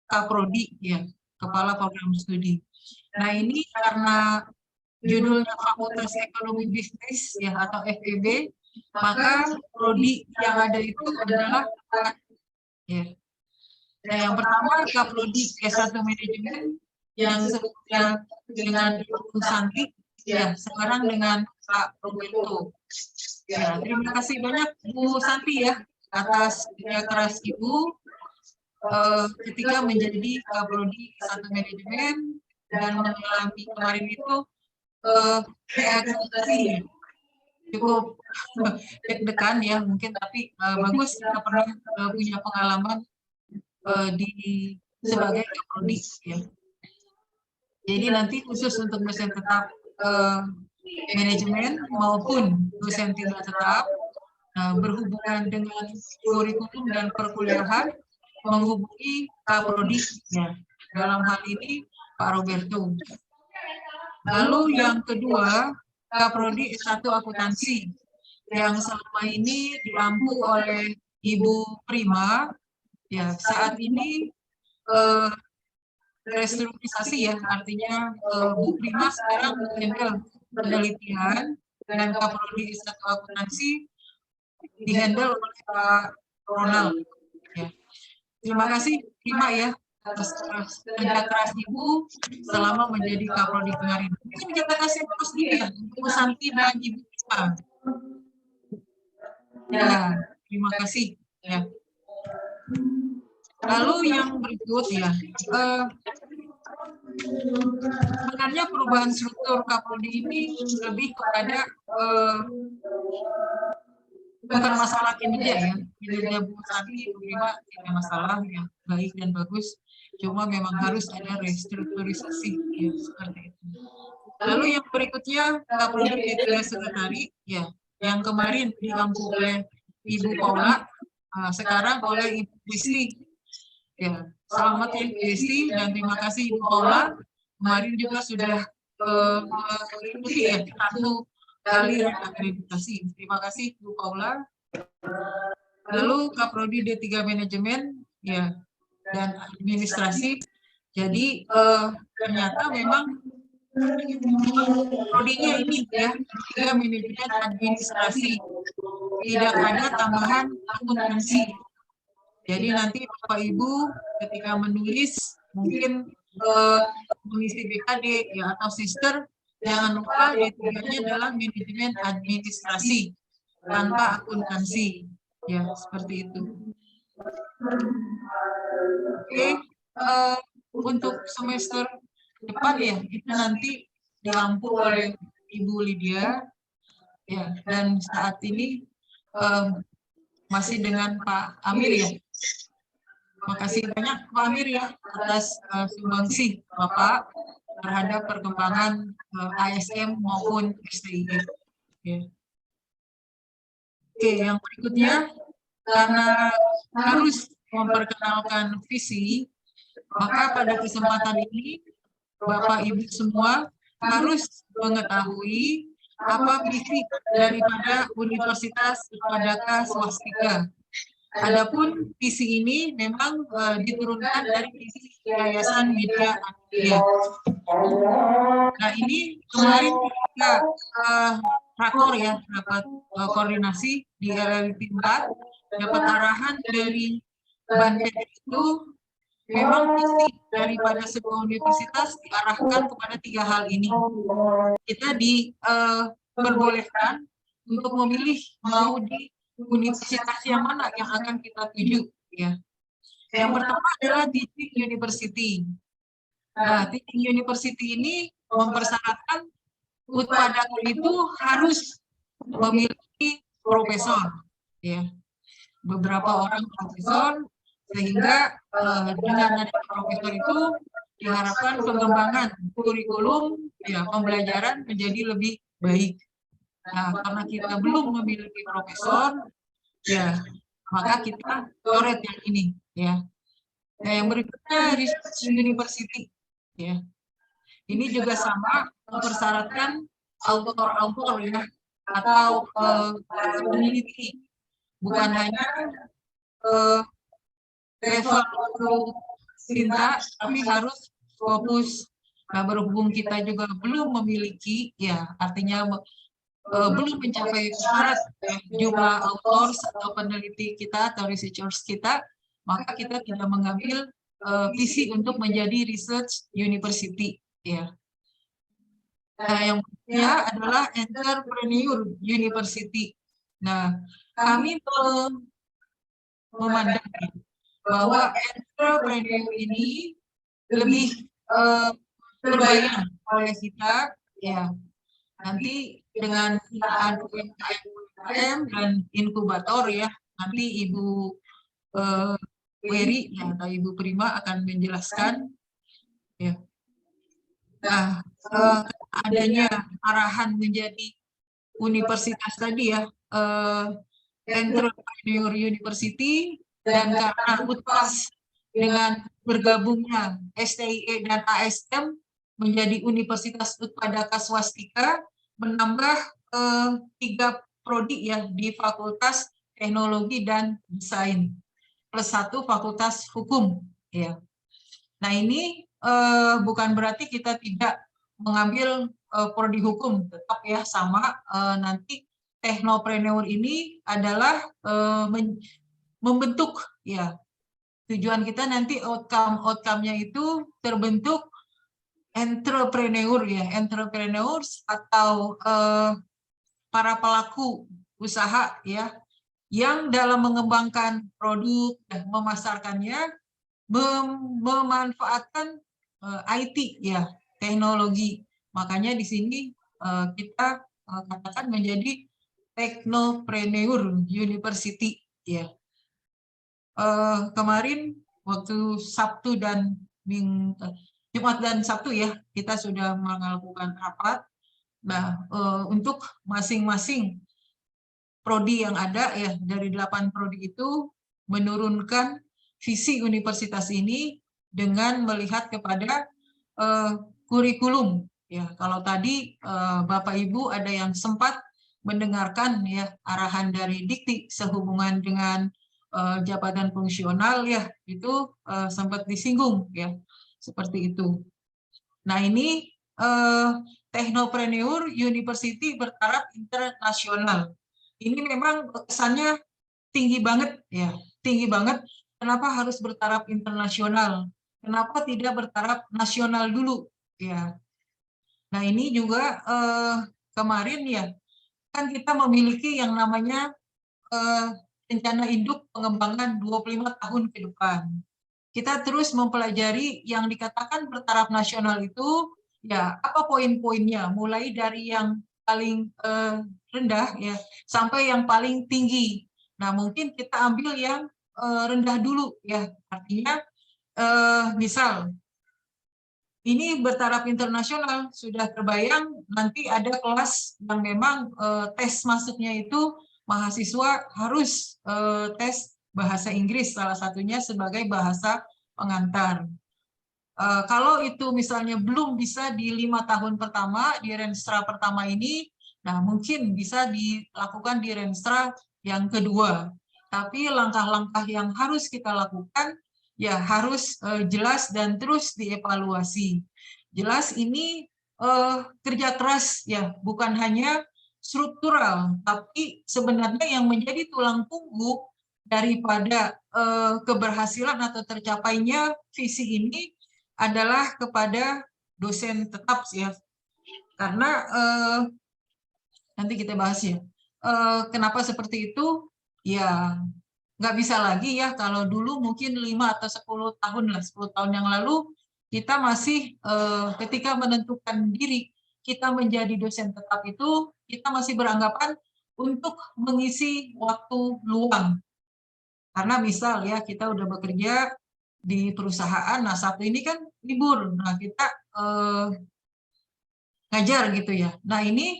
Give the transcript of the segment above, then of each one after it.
Kaprodi, ya, Kepala Program Studi. Nah, ini karena judulnya Fakultas Ekonomi Bisnis, ya, atau FEB, maka prodi yang ada itu adalah ya. Nah, yang pertama Kaprodi S1 Manajemen yang sebelumnya dengan Bu Santi, ya, sekarang dengan Pak Roberto. Ya, terima kasih banyak Bu Santi ya atas kerja keras Ibu ketika menjadi Kaprodi S1 Manajemen dan mengalami kemarin itu reakreditasi cukup deg-degan ya mungkin, tapi bagus kita pernah punya pengalaman di sebagai kaprodi ya. Jadi nanti khusus untuk dosen tetap manajemen maupun dosen tidak tetap berhubungan dengan kurikulum dan perkuliahan menghubungi kaprodi ya. Dalam hal ini Pak Roberto. Lalu yang kedua Kaprodi S1 Akuntansi yang selama ini diampu oleh Ibu Prima, ya saat ini restrukturisasi ya, artinya Bu Prima sekarang menghandle penelitian dan Kaprodi S1 Akuntansi dihandle oleh Pak Ronald. Ya. Terima kasih Prima ya atas kerja keras Ibu selama menjadi Kaprodi kemarin. Mungkin kita kasih terus dia Bu Santi dan Ibu Prima. Ya, terima kasih. Ya. Lalu yang berikut ya, sebenarnya perubahan struktur Kaprodi ini lebih kepada bukan masalah kinerja ya, kinerja Bu Santi, Bu Prima tidak masalah ya, baik dan bagus. Cuma memang harus ada restrukturisasi ya, seperti itu. Lalu yang berikutnya Kaprodi D3 Sekretari ya, yang kemarin diampu oleh Ibu Paula, sekarang oleh Ibu Kristi. Ya, selamat ya Kristi dan terima kasih Ibu Paula. Kemarin juga sudah mengikuti ya 1 kali akreditasi. Terima kasih Bu Paula. Lalu Kaprodi D3 Manajemen ya dan administrasi. Jadi ternyata memang prodinya ini ya, D3 Manajemen Administrasi. Tidak ada tambahan akuntansi. Jadi nanti Bapak Ibu ketika menulis mungkin mengisi BKD ya atau sister, jangan lupa D3-nya adalah manajemen administrasi tanpa akuntansi. Ya, seperti itu. Oke, untuk semester depan ya, itu nanti diampu oleh Ibu Lydia. Ya, dan saat ini masih dengan Pak Amir ya. Terima kasih banyak Pak Amir ya atas sumbangsi Bapak terhadap perkembangan ASM maupun STIE. Ya. Oke, yang berikutnya karena harus memperkenalkan visi, maka pada kesempatan ini Bapak Ibu semua harus mengetahui apa visi daripada Universitas Padaka Swastika. Adapun visi ini memang diturunkan dari visi Yayasan Media Anulia. Nah ini kemarin kita rakor ya, dapat koordinasi di LLP 4, dapat arahan dari Banpet itu memang visi daripada sebuah universitas diarahkan kepada 3 hal ini. Kita diperbolehkan untuk memilih mau di universitas yang mana yang akan kita tuju ya. Yang pertama adalah teaching university. Nah, teaching university ini mempersyaratkan Padaka itu harus memiliki profesor ya. Beberapa orang profesor sehingga dengan adanya profesor itu diharapkan pengembangan kurikulum ya pembelajaran menjadi lebih baik. Nah, karena kita belum memiliki profesor, ya maka kita coret yang ini, ya. Nah, yang berikutnya research university, ya. Ini juga sama mempersyaratkan autor ya atau peneliti, bukan hanya level Sinta, kami harus fokus. Nah, berhubung kita juga belum memiliki, ya artinya belum mencapai syarat jumlah authors atau peneliti kita atau researchers kita, maka kita tidak mengambil visi untuk menjadi research university. Ya. Nah, yang berikutnya adalah entrepreneur university. Nah, kami memandang bahwa entrepreneur ini lebih terbayang oleh kita, ya nanti dengan penggunaan UMKM dan inkubator, ya nanti Ibu Wery atau Ibu Prima akan menjelaskan, ya. Nah, adanya arahan menjadi universitas tadi, ya, Entrepreneur University, dan karena UTAS dengan bergabungnya STIE dan ASM menjadi Universitas Utpadaka Swastika, menambah 3 prodi, ya, di Fakultas Teknologi dan Desain plus 1 Fakultas Hukum, ya. Nah, ini bukan berarti kita tidak mengambil prodi hukum, tetap ya sama. Nanti teknopreneur ini adalah membentuk, ya, tujuan kita nanti outcome-nya itu terbentuk entrepreneur, ya, entrepreneurs atau para pelaku usaha, ya, yang dalam mengembangkan produk dan memasarkannya memanfaatkan IT, ya, teknologi. Makanya di sini kita katakan menjadi Technopreneur University, ya. Kemarin waktu Sabtu dan Jumat dan Sabtu, ya, kita sudah melakukan rapat. Nah, untuk masing-masing prodi yang ada, ya, dari 8 prodi itu menurunkan visi universitas ini dengan melihat kepada kurikulum, ya. Kalau tadi Bapak Ibu ada yang sempat mendengarkan, ya, arahan dari Dikti sehubungan dengan jabatan fungsional, ya, itu sempat disinggung, ya, seperti itu. Nah, ini Technopreneur University bertaraf internasional. Ini memang kesannya tinggi banget, ya, tinggi banget. Kenapa harus bertaraf internasional? Kenapa tidak bertaraf nasional dulu, ya? Nah, ini juga kemarin, ya, kan kita memiliki yang namanya rencana induk pengembangan 25 tahun ke depan. Kita terus mempelajari yang dikatakan bertaraf nasional itu, ya, apa poin-poinnya, mulai dari yang paling rendah, ya, sampai yang paling tinggi. Nah, mungkin kita ambil yang rendah dulu, ya, artinya misal ini bertaraf internasional, sudah terbayang nanti ada kelas yang memang tes masuknya itu mahasiswa harus tes bahasa Inggris, salah satunya sebagai bahasa pengantar. Kalau itu misalnya belum bisa di 5 tahun pertama, di Renstra pertama ini, nah mungkin bisa dilakukan di Renstra yang kedua. Tapi langkah-langkah yang harus kita lakukan, ya harus jelas dan terus dievaluasi. Jelas ini kerja keras, ya, bukan hanya struktural, tapi sebenarnya yang menjadi tulang punggung daripada keberhasilan atau tercapainya visi ini adalah kepada dosen tetap, ya, karena nanti kita bahas, ya, kenapa seperti itu, ya nggak bisa lagi, ya, kalau dulu mungkin 5 atau 10 tahun lah, 10 tahun yang lalu kita masih ketika menentukan diri kita menjadi dosen tetap itu kita masih beranggapan untuk mengisi waktu luang, karena misal, ya, kita udah bekerja di perusahaan, nah Sabtu ini kan libur, nah kita ngajar gitu, ya. Nah, ini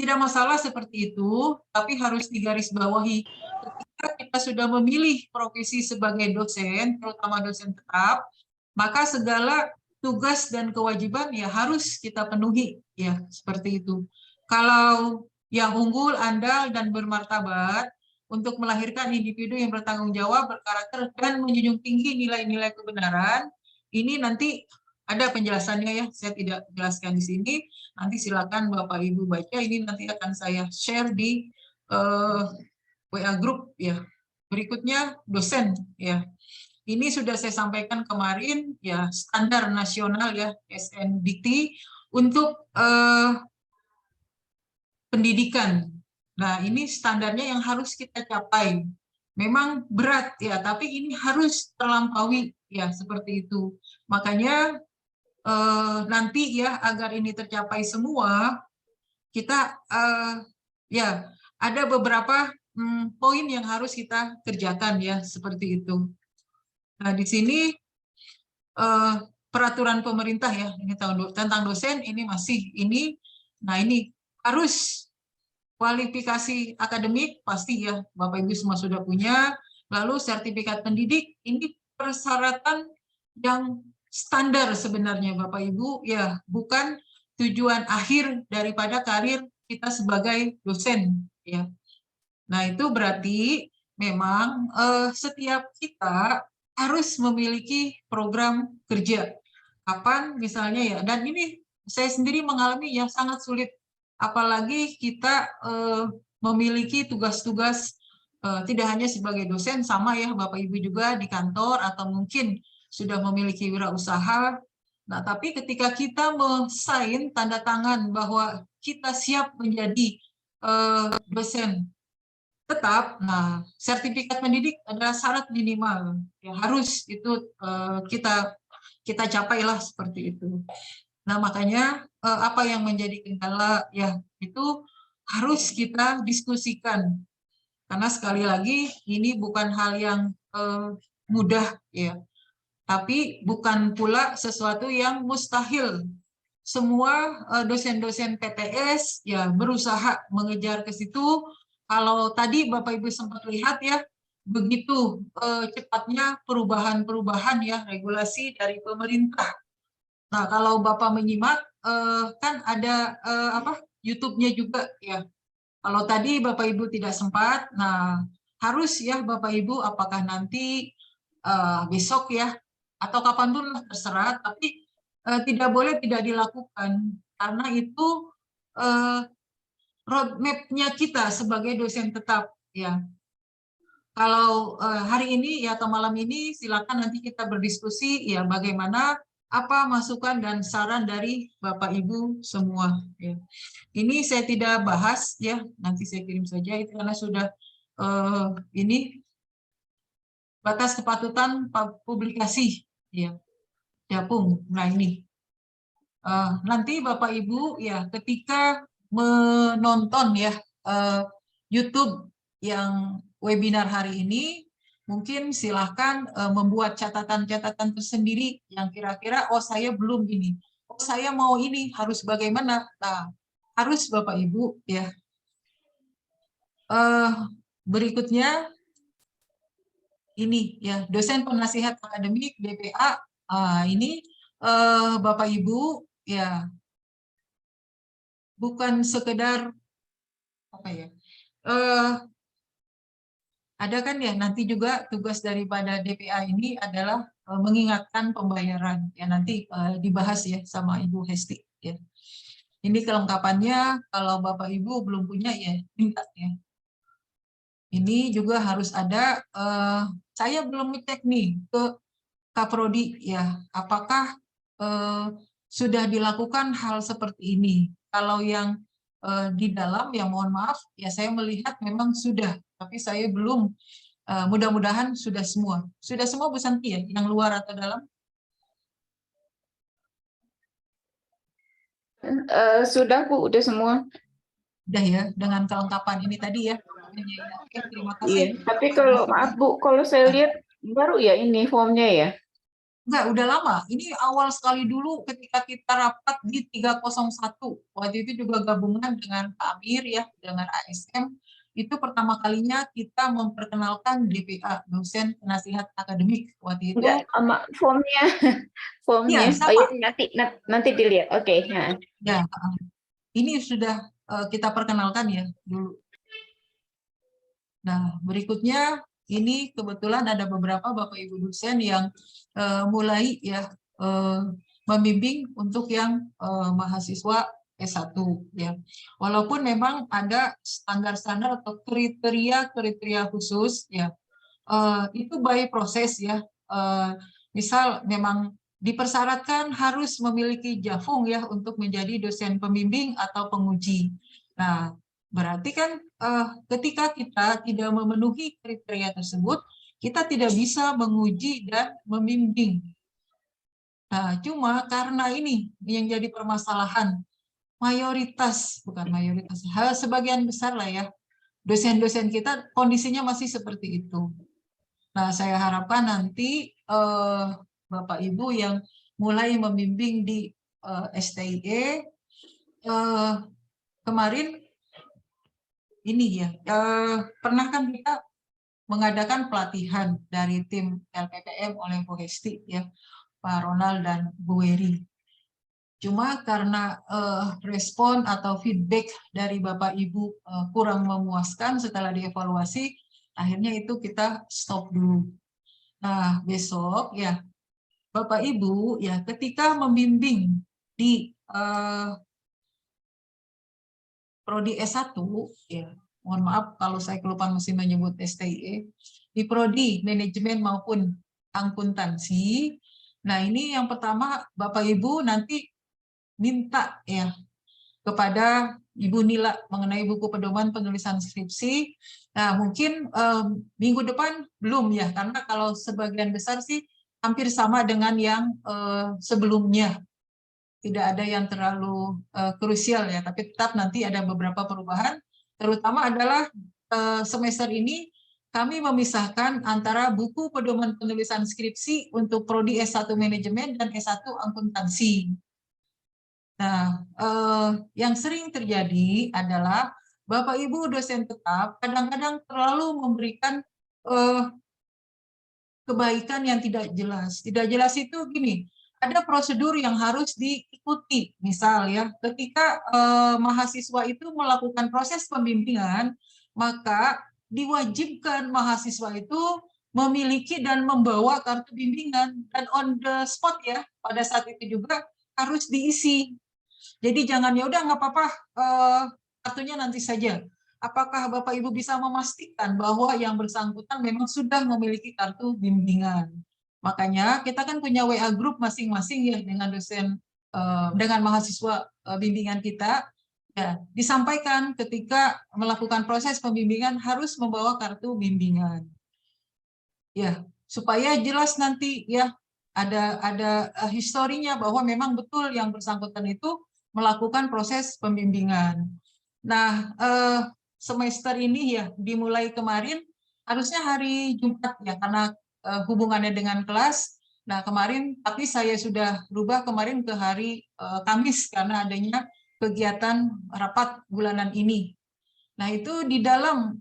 tidak masalah seperti itu, tapi harus digarisbawahi ketika kita sudah memilih profesi sebagai dosen, terutama dosen tetap, maka segala tugas dan kewajiban, ya, harus kita penuhi, ya, seperti itu. Kalau yang unggul, andal, dan bermartabat untuk melahirkan individu yang bertanggung jawab, berkarakter, dan menjunjung tinggi nilai-nilai kebenaran, ini nanti ada penjelasannya ya, saya tidak jelaskan di sini. Nanti silakan Bapak Ibu baca. Ini nanti akan saya share di WA group ya. Berikutnya dosen ya. Ini sudah saya sampaikan kemarin ya, standar nasional ya SNDT untuk pendidikan. Nah, ini standarnya yang harus kita capai. Memang berat ya, tapi ini harus terlampaui ya, seperti itu. Makanya nanti ya, agar ini tercapai semua, kita ya ada beberapa poin yang harus kita kerjakan ya, seperti itu. Nah, di sini peraturan pemerintah ya, ini tentang dosen ini masih ini. Nah, ini harus kualifikasi akademik pasti ya, Bapak Ibu semua sudah punya. Lalu sertifikat pendidik ini persyaratan yang standar sebenarnya Bapak Ibu ya, bukan tujuan akhir daripada karir kita sebagai dosen ya. Nah, itu berarti memang setiap kita harus memiliki program kerja. Kapan misalnya ya, dan ini saya sendiri mengalami yang sangat sulit, apalagi kita memiliki tugas-tugas tidak hanya sebagai dosen, sama ya Bapak Ibu juga di kantor atau mungkin sudah memiliki wirausaha. Nah, tapi ketika kita men-sign tanda tangan bahwa kita siap menjadi dosen tetap, nah sertifikat pendidik adalah syarat minimal yang harus itu kita capailah seperti itu. Nah, makanya apa yang menjadi kendala ya itu harus kita diskusikan, karena sekali lagi ini bukan hal yang mudah ya, tapi bukan pula sesuatu yang mustahil. Semua dosen-dosen PTS ya berusaha mengejar ke situ. Kalau tadi Bapak Ibu sempat lihat ya, begitu cepatnya perubahan-perubahan ya regulasi dari pemerintah. Nah, kalau Bapak menyimak kan ada YouTube-nya juga ya. Kalau tadi Bapak Ibu tidak sempat, nah harus ya Bapak Ibu, apakah nanti besok ya atau kapanpun terserah, tapi tidak boleh tidak dilakukan, karena itu roadmap-nya kita sebagai dosen tetap ya. Kalau hari ini ya atau malam ini silakan nanti kita berdiskusi ya, bagaimana apa masukan dan saran dari Bapak Ibu semua ya. Ini saya tidak bahas ya, nanti saya kirim saja itu karena sudah ini batas kepatutan publikasi ya, Japung. Nah, ini nanti Bapak Ibu ya ketika menonton ya YouTube yang webinar hari ini, mungkin silahkan membuat catatan-catatan tersendiri yang kira-kira, oh saya belum ini, oh saya mau ini, harus bagaimana. Nah, harus Bapak Ibu ya. Berikutnya ini ya, dosen penasihat akademik DPA. Ini Bapak Ibu ya, bukan sekedar apa ya, ada kan ya nanti juga tugas daripada DPA ini adalah mengingatkan pembayaran ya, nanti dibahas ya sama Ibu Hesti ya. Ini kelengkapannya, kalau Bapak Ibu belum punya ya minta ya. Ini juga harus ada, saya belum ngecek nih ke Kaprodi ya, apakah sudah dilakukan hal seperti ini. Kalau yang di dalam, ya mohon maaf, ya saya melihat memang sudah, tapi saya belum, mudah-mudahan sudah semua. Sudah semua Bu Santi ya, yang luar atau dalam? Sudah Bu, udah semua. Udah ya, dengan kelengkapan ini tadi ya. Oke, terima kasih. Iya, tapi kalau maaf Bu, kalau saya lihat baru ya ini formnya ya. Enggak, udah lama. Ini awal sekali dulu ketika kita rapat di 301. Waktu itu juga gabungan dengan Pak Amir ya, dengan ASM. Itu pertama kalinya kita memperkenalkan DPA, dosen penasihat akademik. Waktu itu. Enggak, sama formnya. Formnya. Iya, sama. Oh iya, nanti dilihat. Oke. Ya, ini sudah kita perkenalkan ya dulu. Nah, berikutnya ini kebetulan ada beberapa Bapak Ibu dosen yang mulai ya membimbing untuk yang mahasiswa S1 ya. Walaupun memang ada standar-standar atau kriteria khusus ya. Itu by proses ya. Misal memang dipersyaratkan harus memiliki JAVUM ya untuk menjadi dosen pembimbing atau penguji. Nah, berarti kan ketika kita tidak memenuhi kriteria tersebut, kita tidak bisa menguji dan membimbing. Nah, cuma karena ini yang jadi permasalahan, bukan mayoritas, sebagian besar lah ya, dosen-dosen kita kondisinya masih seperti itu. Nah, saya harapkan nanti Bapak Ibu yang mulai membimbing di STIE, kemarin ini ya, pernah kan kita mengadakan pelatihan dari tim LPPM oleh Bu Hesti ya, Pak Ronald dan Bu Weri. Cuma karena respon atau feedback dari Bapak Ibu kurang memuaskan setelah dievaluasi, akhirnya itu kita stop dulu. Nah, besok ya Bapak Ibu ya ketika membimbing di prodi S1 ya, mohon maaf kalau saya kelupaan masih menyebut STIE, di prodi manajemen maupun akuntansi. Nah, ini yang pertama Bapak Ibu nanti minta ya kepada Ibu Nila mengenai buku pedoman penulisan skripsi. Nah, mungkin minggu depan belum ya, karena kalau sebagian besar sih hampir sama dengan yang sebelumnya. Tidak ada yang terlalu krusial ya, tapi tetap nanti ada beberapa perubahan. Terutama adalah semester ini kami memisahkan antara buku pedoman penulisan skripsi untuk prodi S1 manajemen dan S1 akuntansi. Nah, yang sering terjadi adalah Bapak Ibu dosen tetap kadang-kadang terlalu memberikan kebaikan yang tidak jelas. Tidak jelas itu gini, ada prosedur yang harus diikuti. Misal ya, ketika mahasiswa itu melakukan proses pembimbingan, maka diwajibkan mahasiswa itu memiliki dan membawa kartu bimbingan, dan on the spot ya, pada saat itu juga harus diisi. Jadi jangan ya udah nggak apa-apa, kartunya nanti saja. Apakah Bapak Ibu bisa memastikan bahwa yang bersangkutan memang sudah memiliki kartu bimbingan? Makanya kita kan punya WA group masing-masing ya dengan dosen, dengan mahasiswa bimbingan kita. Ya, disampaikan ketika melakukan proses pembimbingan harus membawa kartu bimbingan. Ya, supaya jelas nanti ya ada historinya bahwa memang betul yang bersangkutan itu melakukan proses pembimbingan. Nah, semester ini ya dimulai kemarin, harusnya hari Jumat ya karena hubungannya dengan kelas. Nah, kemarin tapi saya sudah rubah kemarin ke hari Kamis karena adanya kegiatan rapat bulanan ini. Nah, itu di dalam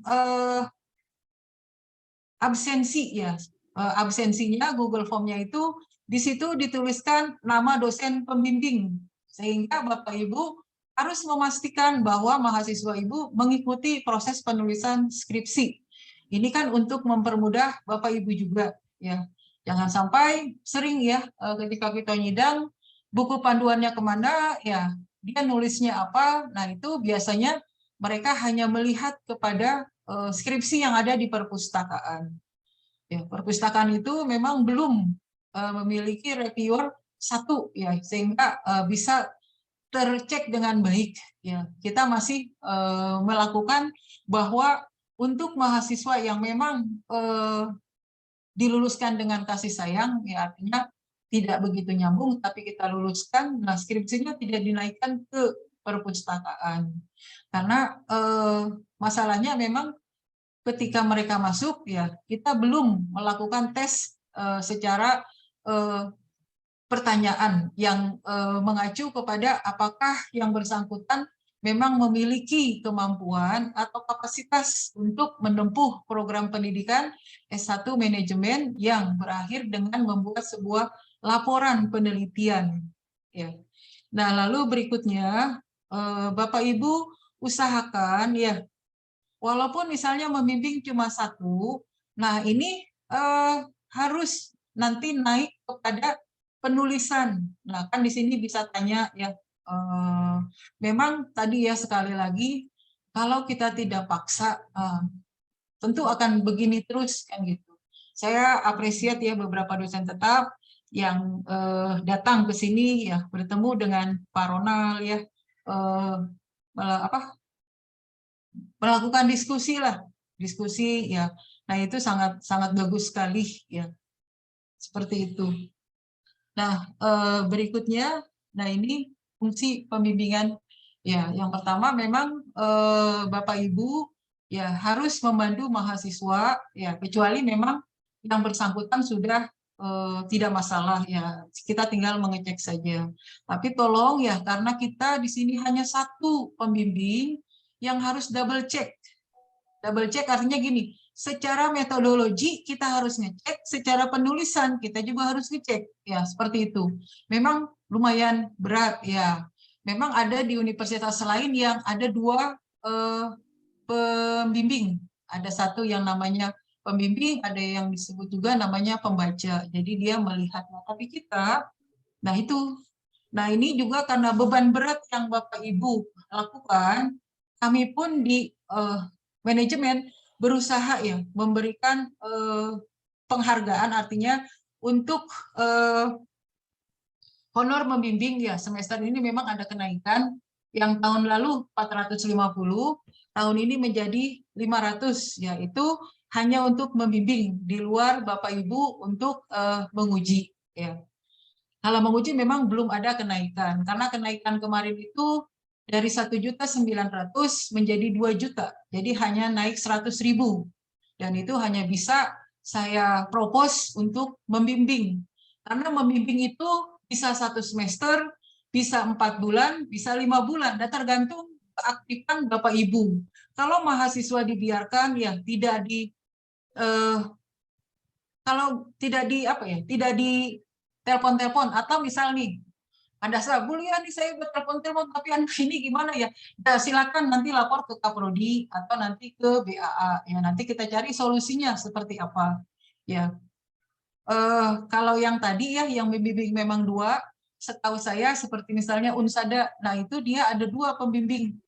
absensi ya, absensinya Google Form-nya itu di situ dituliskan nama dosen pembimbing, sehingga Bapak Ibu harus memastikan bahwa mahasiswa Ibu mengikuti proses penulisan skripsi. Ini kan untuk mempermudah Bapak Ibu juga ya. Jangan sampai sering ya ketika kita nyidang buku panduannya kemana ya, dia nulisnya apa. Nah, itu biasanya mereka hanya melihat kepada skripsi yang ada di perpustakaan. Ya, perpustakaan itu memang belum memiliki reviewer satu ya, sehingga bisa tercek dengan baik. Ya, kita masih melakukan bahwa untuk mahasiswa yang memang diluluskan dengan kasih sayang, ya artinya tidak begitu nyambung, tapi kita luluskan, nah skripsinya tidak dinaikkan ke perpustakaan. Karena masalahnya memang ketika mereka masuk, ya kita belum melakukan tes secara pertanyaan yang mengacu kepada apakah yang bersangkutan memang memiliki kemampuan atau kapasitas untuk menempuh program pendidikan S1 manajemen yang berakhir dengan membuat sebuah laporan penelitian. Ya. Nah, lalu berikutnya Bapak Ibu usahakan ya, walaupun misalnya membimbing cuma satu, nah ini harus nanti naik kepada penulisan. Nah, kan di sini bisa tanya ya, memang tadi ya sekali lagi, kalau kita tidak paksa, tentu akan begini terus kan gitu. Saya apresiat ya beberapa dosen tetap yang datang ke sini ya, bertemu dengan Pak Ronald ya, melakukan diskusi lah, diskusi ya. Nah, itu sangat sangat bagus sekali ya, seperti itu. Nah, berikutnya, nah ini fungsi pembimbingan ya. Yang pertama memang Bapak Ibu ya harus membantu mahasiswa ya, kecuali memang yang bersangkutan sudah tidak masalah ya, kita tinggal mengecek saja. Tapi tolong ya, karena kita di sini hanya satu pembimbing yang harus double check. Double check artinya gini, secara metodologi kita harus ngecek, secara penulisan kita juga harus ngecek, ya seperti itu. Memang lumayan berat ya. Memang ada di universitas lain yang ada dua pembimbing. Ada satu yang namanya pembimbing, ada yang disebut juga namanya pembaca. Jadi dia melihat. Nah, tapi kita, nah itu, nah ini juga karena beban berat yang Bapak Ibu lakukan, kami pun di manajemen berusaha ya memberikan penghargaan, artinya untuk honor membimbing ya, semester ini memang ada kenaikan, yang tahun lalu 450, tahun ini menjadi 500 ya, itu hanya untuk membimbing, di luar Bapak Ibu untuk menguji ya. Kalau menguji memang belum ada kenaikan, karena kenaikan kemarin itu dari 1.900.000 menjadi 2 juta, jadi hanya naik 100.000, dan itu hanya bisa saya propose untuk membimbing, karena membimbing itu bisa 1 semester, bisa 4 bulan, bisa 5 bulan, dan tergantung keaktifan Bapak Ibu. Kalau mahasiswa dibiarkan ya tidak di kalau tidak di apa ya, tidak di telepon-telepon, atau misal nih ada Bu Lia nih saya bertelepon-telepon tapi anak ini gimana ya? Ya silakan nanti lapor ke Kaprodi atau nanti ke BAA ya, nanti kita cari solusinya seperti apa ya. Kalau yang tadi ya yang membimbing memang 2, setahu saya seperti misalnya Unsada, nah itu dia ada 2 pembimbing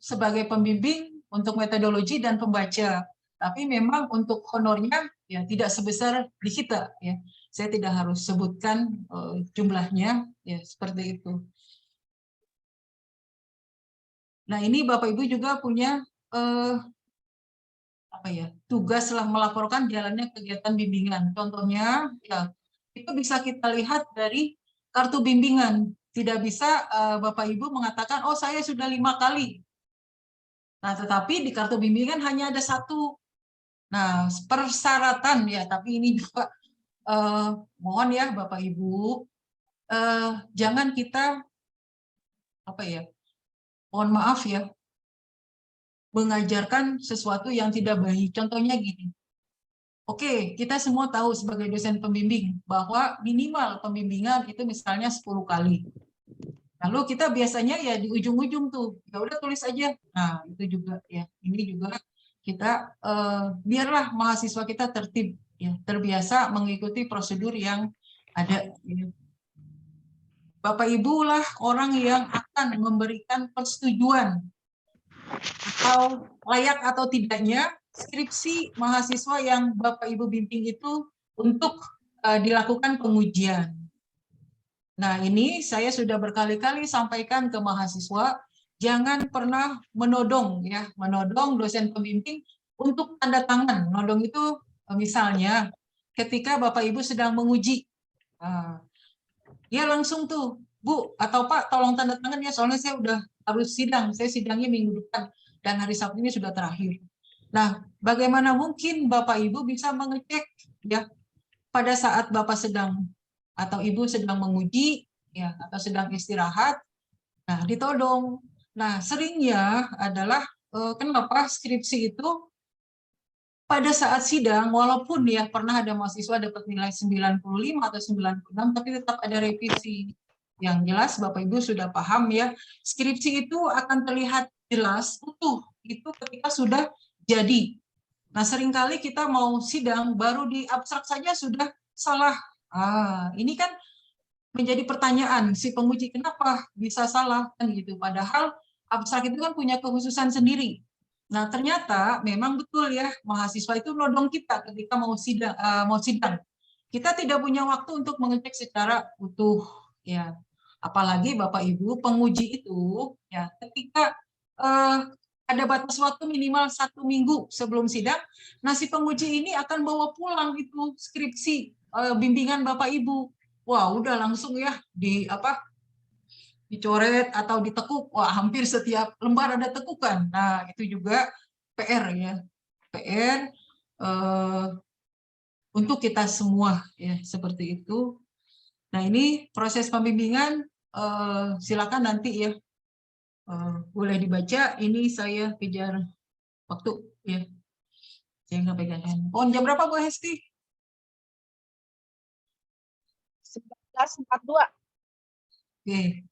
sebagai pembimbing untuk metodologi dan pembaca. Tapi memang untuk honornya ya tidak sebesar di kita ya. Saya tidak harus sebutkan jumlahnya ya, seperti itu. Nah, ini Bapak Ibu juga punya apa ya, tugas lah melaporkan jalannya kegiatan bimbingan. Contohnya ya itu bisa kita lihat dari kartu bimbingan. Tidak bisa Bapak Ibu mengatakan oh saya sudah 5 kali. Nah, tetapi di kartu bimbingan hanya ada 1. Nah, persyaratan ya, tapi ini juga mohon ya Bapak Ibu, jangan kita apa ya, mohon maaf ya, mengajarkan sesuatu yang tidak baik. Contohnya gini, oke, kita semua tahu sebagai dosen pembimbing bahwa minimal pembimbingan itu misalnya 10 kali. Lalu kita biasanya ya di ujung-ujung tuh, ya udah tulis aja. Nah, itu juga ya, ini juga kita biarlah mahasiswa kita tertib ya, terbiasa mengikuti prosedur yang ada. Bapak Ibu lah orang yang akan memberikan persetujuan atau layak atau tidaknya skripsi mahasiswa yang Bapak Ibu bimbing itu untuk dilakukan pengujian. Nah, ini saya sudah berkali-kali sampaikan ke mahasiswa, jangan pernah menodong ya, menodong dosen pembimbing untuk tanda tangan. Nodong itu misalnya ketika Bapak Ibu sedang menguji, dia langsung tuh, Bu atau Pak tolong tanda tangan ya, soalnya saya udah harus sidang, saya sidangnya minggu depan dan hari Sabtu ini sudah terakhir. Nah, bagaimana mungkin Bapak Ibu bisa mengecek ya pada saat Bapak sedang atau Ibu sedang menguji ya, atau sedang istirahat, nah ditodong. Nah, seringnya adalah kenapa skripsi itu pada saat sidang, walaupun ya pernah ada mahasiswa dapat nilai 95 atau 96, tapi tetap ada revisi. Yang jelas Bapak Ibu sudah paham ya, skripsi itu akan terlihat jelas utuh itu ketika sudah jadi. Nah, seringkali kita mau sidang baru di abstrak saja sudah salah Ini kan menjadi pertanyaan si penguji, kenapa bisa salah kan gitu. Padahal abstrak itu kan punya kekhususan sendiri. Nah, ternyata memang betul ya, mahasiswa itu nodong kita ketika mau sidang. Kita tidak punya waktu untuk mengecek secara utuh ya. Apalagi Bapak Ibu penguji itu ya, ketika ada batas waktu minimal 1 minggu sebelum sidang, nah si penguji ini akan bawa pulang itu skripsi bimbingan Bapak Ibu. Wah, udah langsung ya dicoret atau ditekuk. Wah, hampir setiap lembar ada tekukan. Nah, itu juga PR ya. PR untuk kita semua ya, seperti itu. Nah, ini proses pembimbingan silakan nanti ya boleh dibaca. Ini saya kejar waktu ya. Saya nggak pegang handphone. Jam berapa Bu Hesti? 11.42. Oke.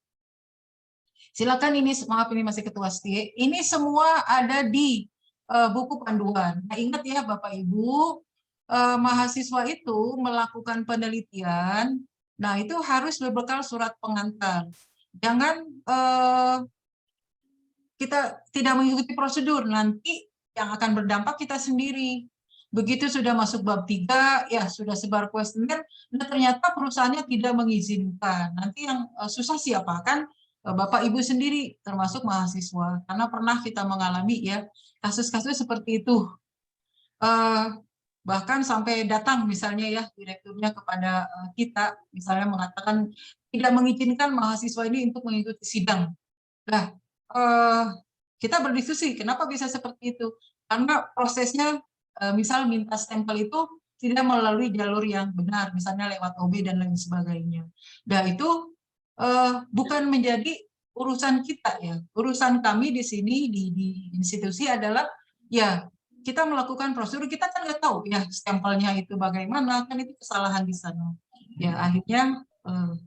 Silakan, ini maaf ini masih ketua STI. Ini semua ada di buku panduan. Nah, ingat ya Bapak Ibu, mahasiswa itu melakukan penelitian. Nah, itu harus berbekal surat pengantar. Jangan kita tidak mengikuti prosedur, nanti yang akan berdampak kita sendiri. Begitu sudah masuk bab 3, ya sudah sebar kuesioner, nah ternyata perusahaannya tidak mengizinkan. Nanti yang susah siapa? Kan Bapak Ibu sendiri, termasuk mahasiswa. Karena pernah kita mengalami ya kasus-kasus seperti itu. Bahkan sampai datang misalnya ya direkturnya kepada kita, misalnya mengatakan tidak mengizinkan mahasiswa ini untuk mengikuti sidang. Nah, kita berdiskusi, kenapa bisa seperti itu? Karena prosesnya, misal minta stempel itu tidak melalui jalur yang benar, misalnya lewat OB dan lain sebagainya. Dan itu bukan menjadi urusan kita ya. Urusan kami di sini di institusi adalah ya kita melakukan prosedur, kita kan nggak tahu ya stempelnya itu bagaimana, kan itu kesalahan di sana. Ya akhirnya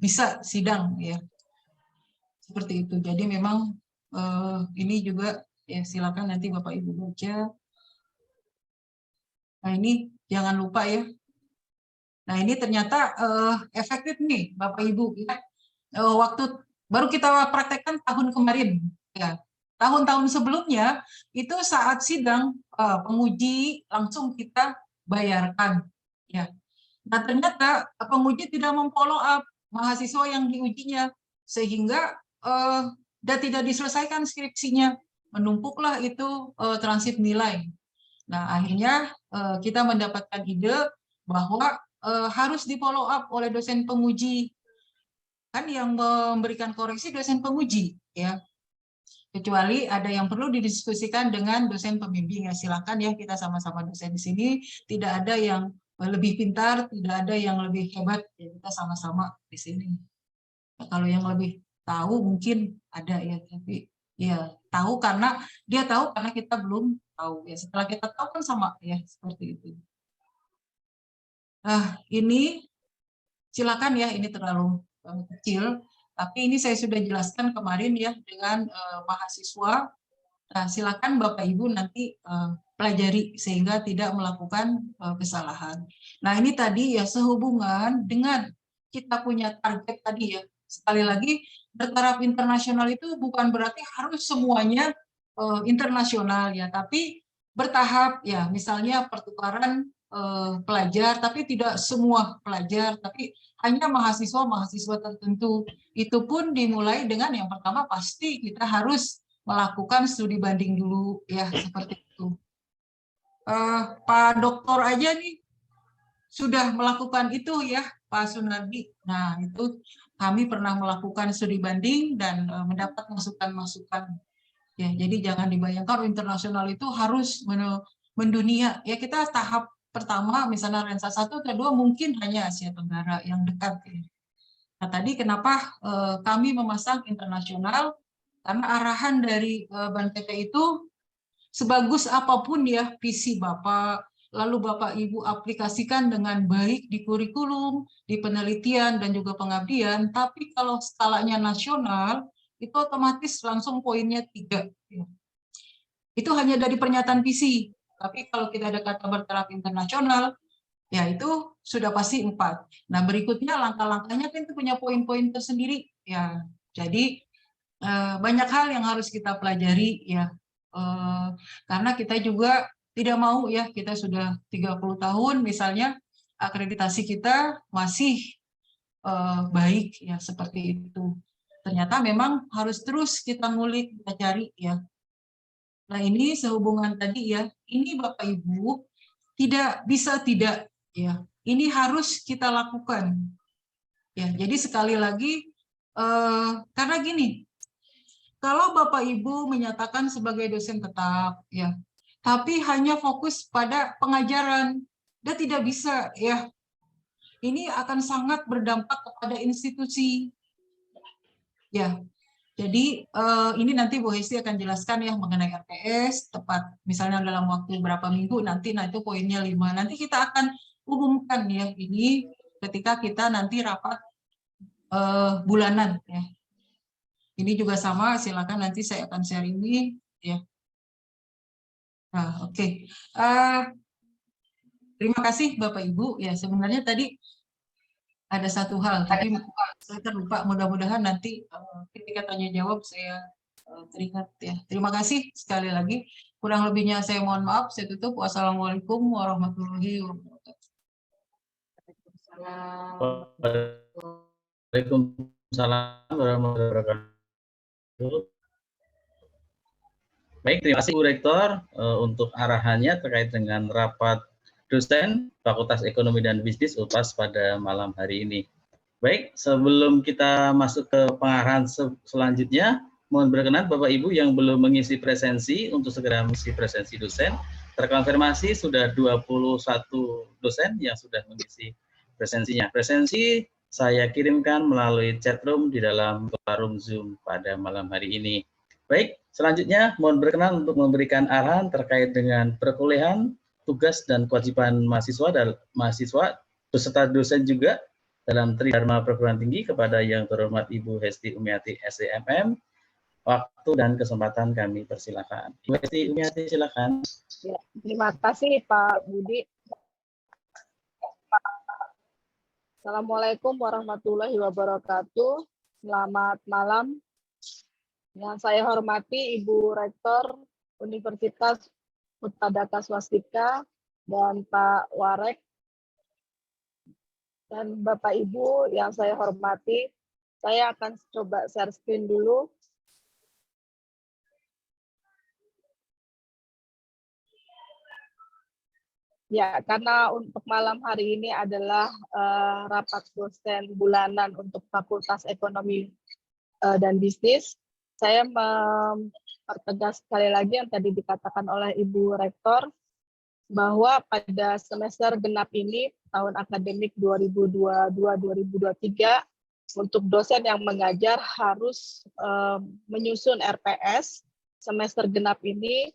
bisa sidang ya. Seperti itu. Jadi memang ini juga ya silakan nanti Bapak Ibu baca. Nah, ini jangan lupa ya. Nah, ini ternyata efektif nih Bapak Ibu ya. Waktu baru kita praktekkan tahun kemarin ya. Tahun-tahun sebelumnya itu saat sidang penguji langsung kita bayarkan ya. Nah, ternyata penguji tidak memfollow up mahasiswa yang diujinya, sehingga dan tidak diselesaikan skripsinya, menumpuklah itu transip nilai. Nah, akhirnya kita mendapatkan ide bahwa harus di follow up oleh dosen penguji, kan yang memberikan koreksi dosen penguji ya. Kecuali ada yang perlu didiskusikan dengan dosen pembimbing ya, silakan ya, kita sama-sama dosen di sini, tidak ada yang lebih pintar, tidak ada yang lebih hebat, ya kita sama-sama di sini. Nah, kalau yang lebih tahu mungkin ada ya, tapi ya tahu karena dia tahu karena kita belum tahu ya. Setelah kita tahu kan sama ya, seperti itu. Nah, ini silakan ya, ini terlalu kecil, tapi ini saya sudah jelaskan kemarin ya dengan mahasiswa. Nah, silakan Bapak Ibu nanti pelajari sehingga tidak melakukan kesalahan. Nah, ini tadi ya sehubungan dengan kita punya target tadi ya. Sekali lagi, bertaraf internasional itu bukan berarti harus semuanya internasional ya, tapi bertahap ya. Misalnya pertukaran pelajar, tapi tidak semua pelajar, tapi hanya mahasiswa-mahasiswa tertentu. Itu pun dimulai dengan yang pertama pasti kita harus melakukan studi banding dulu ya, seperti itu. Pak Doktor aja nih sudah melakukan itu ya, Pak Sunardi. Nah, itu kami pernah melakukan studi banding dan mendapat masukan-masukan. Ya, jadi jangan dibayangkan internasional itu harus mendunia. Ya, kita tahap pertama misalnya Lensa 1, kedua mungkin hanya Asia Tenggara yang dekat ya. Nah, tadi kenapa kami memasang internasional? Karena arahan dari BANPT itu sebagus apapun ya visi Bapak, lalu Bapak Ibu aplikasikan dengan baik di kurikulum, di penelitian, dan juga pengabdian, tapi kalau skalanya nasional, itu otomatis langsung poinnya 3. Itu hanya dari pernyataan visi, tapi kalau kita ada kata bertaraf internasional, Ya, itu sudah pasti 4. Nah, berikutnya langkah-langkahnya kan itu punya poin-poin tersendiri ya. Jadi banyak hal yang harus kita pelajari ya. Karena kita juga tidak mau ya, kita sudah 30 tahun misalnya akreditasi kita masih baik ya seperti itu. Ternyata memang harus terus kita ngulik, kita cari ya. Nah, ini sehubungan tadi ya, ini Bapak Ibu tidak bisa tidak ya. Ini harus kita lakukan. Ya, jadi sekali lagi karena gini, kalau Bapak Ibu menyatakan sebagai dosen tetap ya, tapi hanya fokus pada pengajaran, dan tidak bisa ya. Ini akan sangat berdampak kepada institusi. Ya, jadi ini nanti Bu Hesti akan jelaskan ya mengenai RPS tepat misalnya dalam waktu berapa minggu nanti, nah itu poinnya 5. Nanti kita akan umumkan ya ini ketika kita nanti rapat bulanan ya. Ini juga sama, silakan nanti saya akan share ini ya. Nah, oke. Terima kasih Bapak Ibu ya. Sebenarnya tadi ada satu hal tapi saya terlupa, mudah-mudahan nanti ketika tanya jawab saya teringat ya. Terima kasih sekali lagi. Kurang lebihnya saya mohon maaf. Saya tutup. Wassalamualaikum warahmatullahi wabarakatuh. Waalaikumsalam warahmatullahi wabarakatuh. Baik, terima kasih Bu Rektor untuk arahannya terkait dengan rapat dosen Fakultas Ekonomi dan Bisnis UPAS pada malam hari ini. Baik, sebelum kita masuk ke pengarahan selanjutnya, mohon berkenan Bapak Ibu yang belum mengisi presensi untuk segera mengisi presensi dosen. Terkonfirmasi sudah 21 dosen yang sudah mengisi presensinya. Presensi saya kirimkan melalui chatroom di dalam forum Zoom pada malam hari ini. Baik, selanjutnya mohon berkenan untuk memberikan arahan terkait dengan perkuliahan, tugas dan kewajiban mahasiswa dan mahasiswa beserta dosen juga dalam Tridharma Perguruan Tinggi kepada yang terhormat Ibu Hesti Umiati SDMM. Waktu dan kesempatan kami persilakan. Ibu Hesti Umiati silakan. Ya, terima kasih Pak Budi. Assalamualaikum warahmatullahi wabarakatuh. Selamat malam. Yang saya hormati Ibu Rektor Universitas Utadaka Swastika dan Pak Warek dan Bapak Ibu yang saya hormati, saya akan coba share screen dulu. Ya, karena untuk malam hari ini adalah rapat dosen bulanan untuk Fakultas Ekonomi dan Bisnis, saya mempertegas sekali lagi yang tadi dikatakan oleh Ibu Rektor, bahwa pada semester genap ini, tahun akademik 2022-2023, untuk dosen yang mengajar harus menyusun RPS semester genap ini.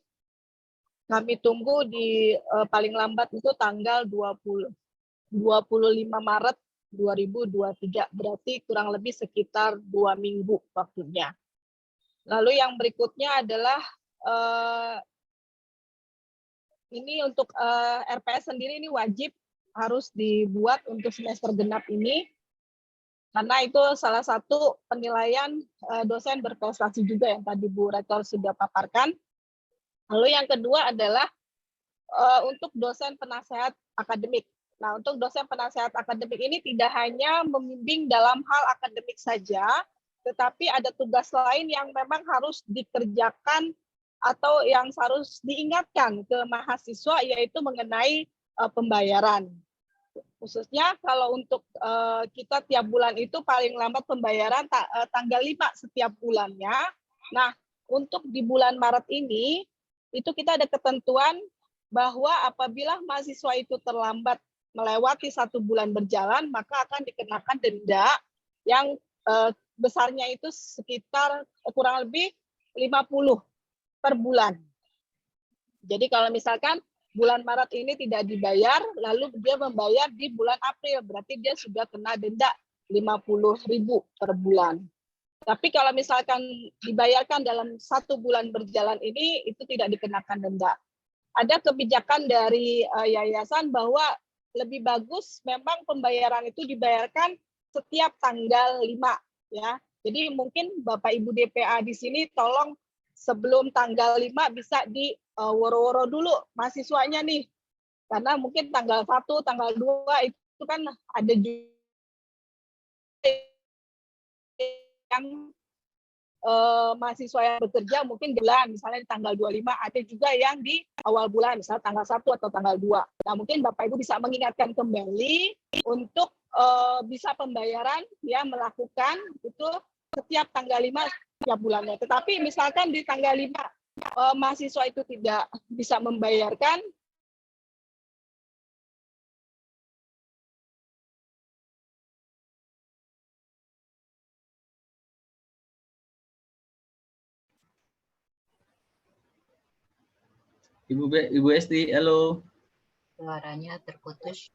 Kami tunggu di paling lambat itu tanggal 25 Maret 2023, berarti kurang lebih sekitar 2 minggu waktunya. Lalu yang berikutnya adalah ini untuk RPS sendiri ini wajib harus dibuat untuk semester genap ini, karena itu salah satu penilaian dosen berprestasi juga yang tadi Bu Rektor sudah paparkan. Lalu yang kedua adalah untuk dosen penasehat akademik. Nah, untuk dosen penasehat akademik ini tidak hanya membimbing dalam hal akademik saja, tetapi ada tugas lain yang memang harus dikerjakan atau yang harus diingatkan ke mahasiswa, yaitu mengenai pembayaran. Khususnya kalau untuk kita tiap bulan itu paling lambat pembayaran tanggal 5 setiap bulannya. Nah, untuk di bulan Maret ini, itu kita ada ketentuan bahwa apabila mahasiswa itu terlambat melewati 1 bulan berjalan, maka akan dikenakan denda yang besarnya itu sekitar kurang lebih 50 per bulan. Jadi kalau misalkan bulan Maret ini tidak dibayar, lalu dia membayar di bulan April, berarti dia sudah kena denda 50.000 per bulan. Tapi kalau misalkan dibayarkan dalam 1 bulan berjalan ini, itu tidak dikenakan denda. Ada kebijakan dari yayasan bahwa lebih bagus memang pembayaran itu dibayarkan setiap tanggal 5 ya. Jadi mungkin Bapak Ibu DPA di sini tolong sebelum tanggal 5 bisa di woro-woro dulu mahasiswanya nih. Karena mungkin tanggal 1, tanggal 2 itu kan ada juga yang mahasiswa yang bekerja mungkin bulan, misalnya di tanggal 25, ada juga yang di awal bulan, misalnya tanggal 1 atau tanggal 2. Nah, mungkin Bapak Ibu bisa mengingatkan kembali untuk bisa pembayaran ya melakukan itu setiap tanggal 5 setiap bulannya. Tetapi misalkan di tanggal 5 mahasiswa itu tidak bisa membayarkan, Ibu Esti, halo. Suaranya terputus.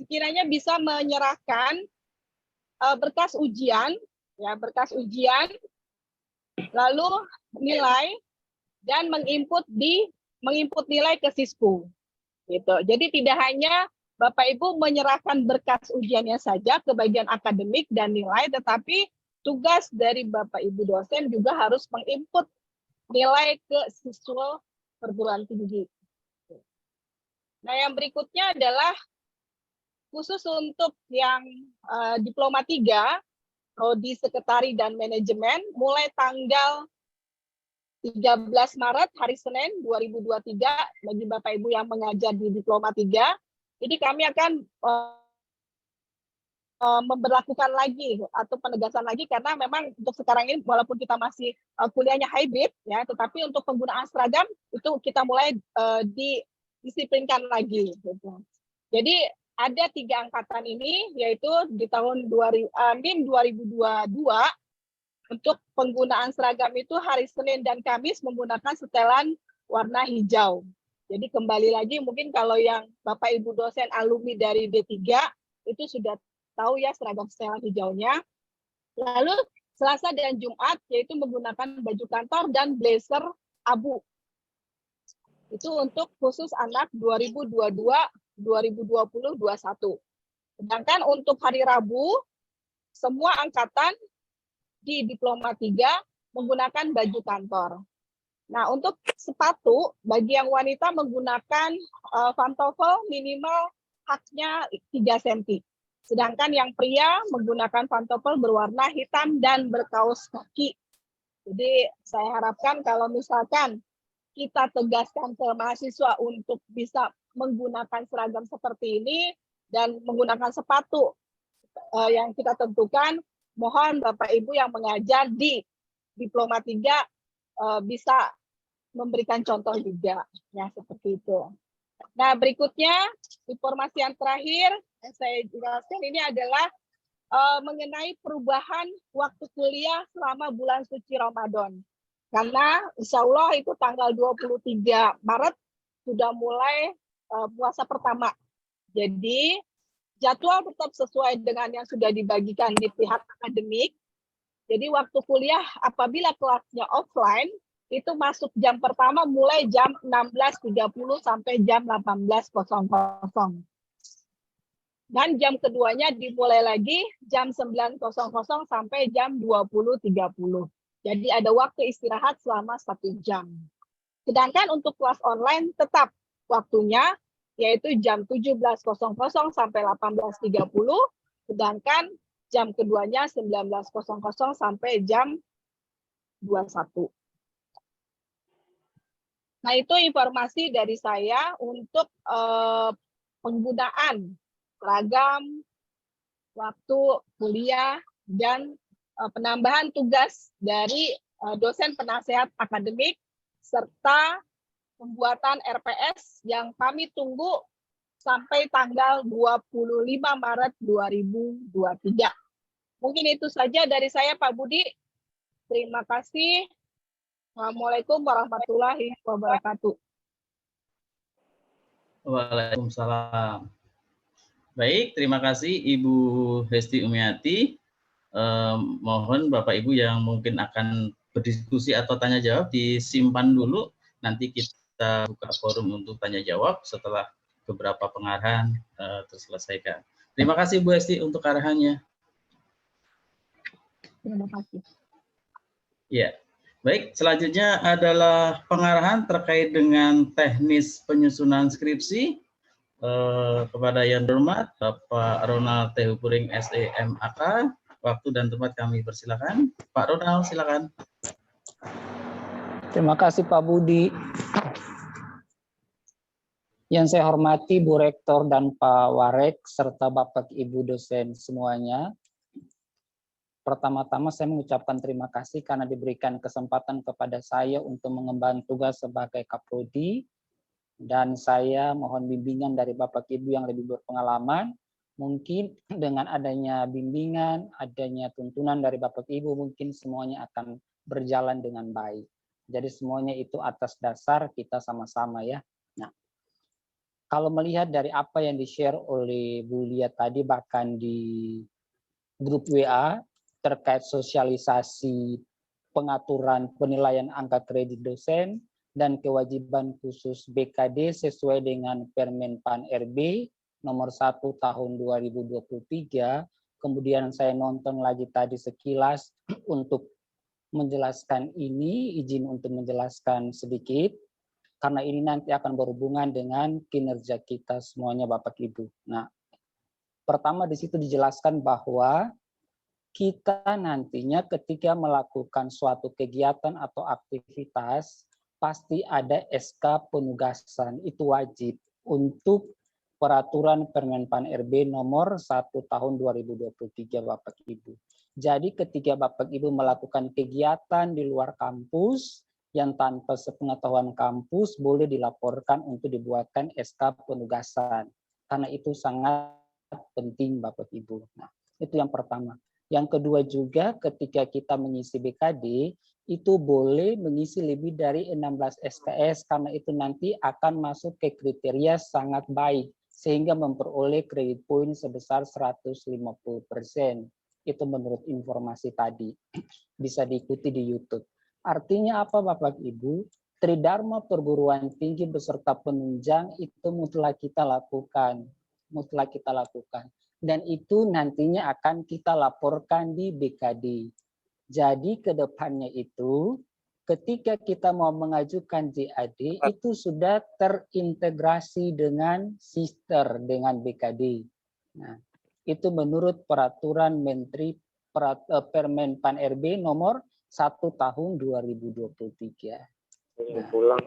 sekiranya bisa menyerahkan berkas ujian ya, berkas ujian, lalu nilai dan menginput nilai ke Sispu gitu. Jadi tidak hanya Bapak Ibu menyerahkan berkas ujiannya saja ke bagian akademik dan nilai, tetapi tugas dari Bapak Ibu dosen juga harus menginput nilai ke siswa perguruan tinggi. Nah, yang berikutnya adalah khusus untuk yang diploma 3, prodi sekretari dan manajemen, mulai tanggal 13 Maret hari Senin 2023 bagi Bapak Ibu yang mengajar di diploma 3. Jadi kami akan memberlakukan lagi atau penegasan lagi, karena memang untuk sekarang ini walaupun kita masih kuliahnya hybrid ya, tetapi untuk penggunaan seragam itu kita mulai didisiplinkan lagi gitu. Jadi ada 3 angkatan ini, yaitu di tahun NIM 2022 untuk penggunaan seragam itu hari Senin dan Kamis menggunakan setelan warna hijau. Jadi kembali lagi, mungkin kalau yang Bapak Ibu dosen alumni dari D3 itu sudah tahu ya seragam setelan hijaunya. Lalu Selasa dan Jumat yaitu menggunakan baju kantor dan blazer abu. Itu untuk khusus anak 2022-2020-21. Sedangkan untuk hari Rabu semua angkatan di diploma 3 menggunakan baju kantor. Nah, untuk sepatu bagi yang wanita menggunakan pantofel minimal haknya 3 cm. Sedangkan yang pria menggunakan pantofel berwarna hitam dan berkaos kaki. Jadi saya harapkan kalau misalkan kita tegaskan ke mahasiswa untuk bisa menggunakan seragam seperti ini dan menggunakan sepatu yang kita tentukan, mohon Bapak Ibu yang mengajar di diploma 3 bisa memberikan contoh juga, ya seperti itu. Nah, berikutnya informasi yang terakhir yang saya jelaskan ini adalah mengenai perubahan waktu kuliah selama bulan suci Ramadan. Karena insya Allah itu tanggal 23 Maret sudah mulai puasa pertama. Jadi jadwal tetap sesuai dengan yang sudah dibagikan di pihak akademik. Jadi waktu kuliah apabila kelasnya offline, itu masuk jam pertama mulai jam 16.30 sampai jam 18.00. Dan jam keduanya dimulai lagi jam 9.00 sampai jam 20.30. Jadi ada waktu istirahat selama 1 jam. Sedangkan untuk kelas online tetap waktunya yaitu jam 17.00 sampai 18.30, sedangkan jam keduanya 19.00 sampai jam 21. Nah, itu informasi dari saya untuk penggunaan seragam, waktu kuliah, dan penambahan tugas dari dosen penasehat akademik, serta pembuatan RPS yang kami tunggu sampai tanggal 25 Maret 2023. Mungkin itu saja dari saya, Pak Budi. Terima kasih. Assalamualaikum warahmatullahi wabarakatuh. Waalaikumsalam. Baik, terima kasih Ibu Hesti Umiati. Mohon Bapak Ibu yang mungkin akan berdiskusi atau tanya jawab disimpan dulu, nanti kita buka forum untuk tanya jawab setelah beberapa pengarahan terselesaikan. Terima kasih Bu Esti untuk arahannya. Terima kasih. Ya, baik. Selanjutnya adalah pengarahan terkait dengan teknis penyusunan skripsi kepada yang hormat Bapak Ronald T. Hupuring SEMAK. Waktu dan tempat kami persilakan. Pak Ronald, silakan. Terima kasih Pak Budi. Yang saya hormati Bu Rektor dan Pak Warek, serta Bapak Ibu dosen semuanya. Pertama-tama saya mengucapkan terima kasih karena diberikan kesempatan kepada saya untuk mengemban tugas sebagai Kaprodi. Dan saya mohon bimbingan dari Bapak Ibu yang lebih berpengalaman. Mungkin dengan adanya bimbingan, adanya tuntunan dari Bapak Ibu, mungkin semuanya akan berjalan dengan baik. Jadi semuanya itu atas dasar kita sama-sama ya. Nah, kalau melihat dari apa yang di-share oleh Bu Lia tadi, bahkan di grup WA terkait sosialisasi pengaturan penilaian angka kredit dosen dan kewajiban khusus BKD sesuai dengan Permen PAN RB nomor 1 tahun 2023. Kemudian saya nonton lagi tadi sekilas untuk menjelaskan ini, izin untuk menjelaskan sedikit, karena ini nanti akan berhubungan dengan kinerja kita semuanya Bapak Ibu. Nah, pertama di situ dijelaskan bahwa kita nantinya ketika melakukan suatu kegiatan atau aktivitas, pasti ada SK penugasan, itu wajib untuk peraturan Permen PAN RB nomor 1 tahun 2023 Bapak Ibu. Jadi ketika Bapak Ibu melakukan kegiatan di luar kampus yang tanpa sepengetahuan kampus, boleh dilaporkan untuk dibuatkan SK penugasan. Karena itu sangat penting Bapak Ibu. Nah, itu yang pertama. Yang kedua juga ketika kita mengisi BKD, itu boleh mengisi lebih dari 16 SKS karena itu nanti akan masuk ke kriteria sangat baik sehingga memperoleh kredit poin sebesar 150%. Itu menurut informasi tadi. Bisa diikuti di YouTube. Artinya apa Bapak Ibu? Tridharma perguruan tinggi beserta penunjang itu mutlak kita lakukan. Mutlak kita lakukan. Dan itu nantinya akan kita laporkan di BKD. Jadi ke depannya itu ketika kita mau mengajukan JAD itu sudah terintegrasi dengan sister dengan BKD. Nah, itu menurut peraturan Menteri Permen PAN RB nomor 1 tahun 2023. Nah,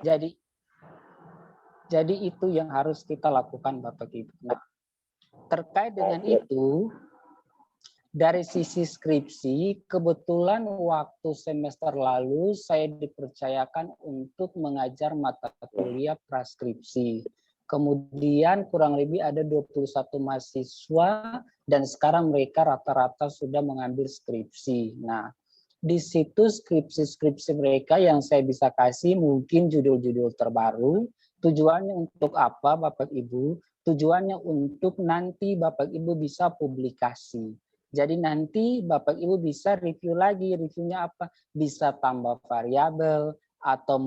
jadi itu yang harus kita lakukan Bapak Ibu. Nah, terkait dengan itu, dari sisi skripsi, kebetulan waktu semester lalu saya dipercayakan untuk mengajar mata kuliah praskripsi. Kemudian kurang lebih ada 21 mahasiswa dan sekarang mereka rata-rata sudah mengambil skripsi. Nah, di situ skripsi-skripsi mereka yang saya bisa kasih mungkin judul-judul terbaru. Tujuannya untuk apa Bapak Ibu? Tujuannya untuk nanti Bapak Ibu bisa publikasi. Jadi nanti Bapak Ibu bisa review lagi, reviewnya apa? Bisa tambah variabel atau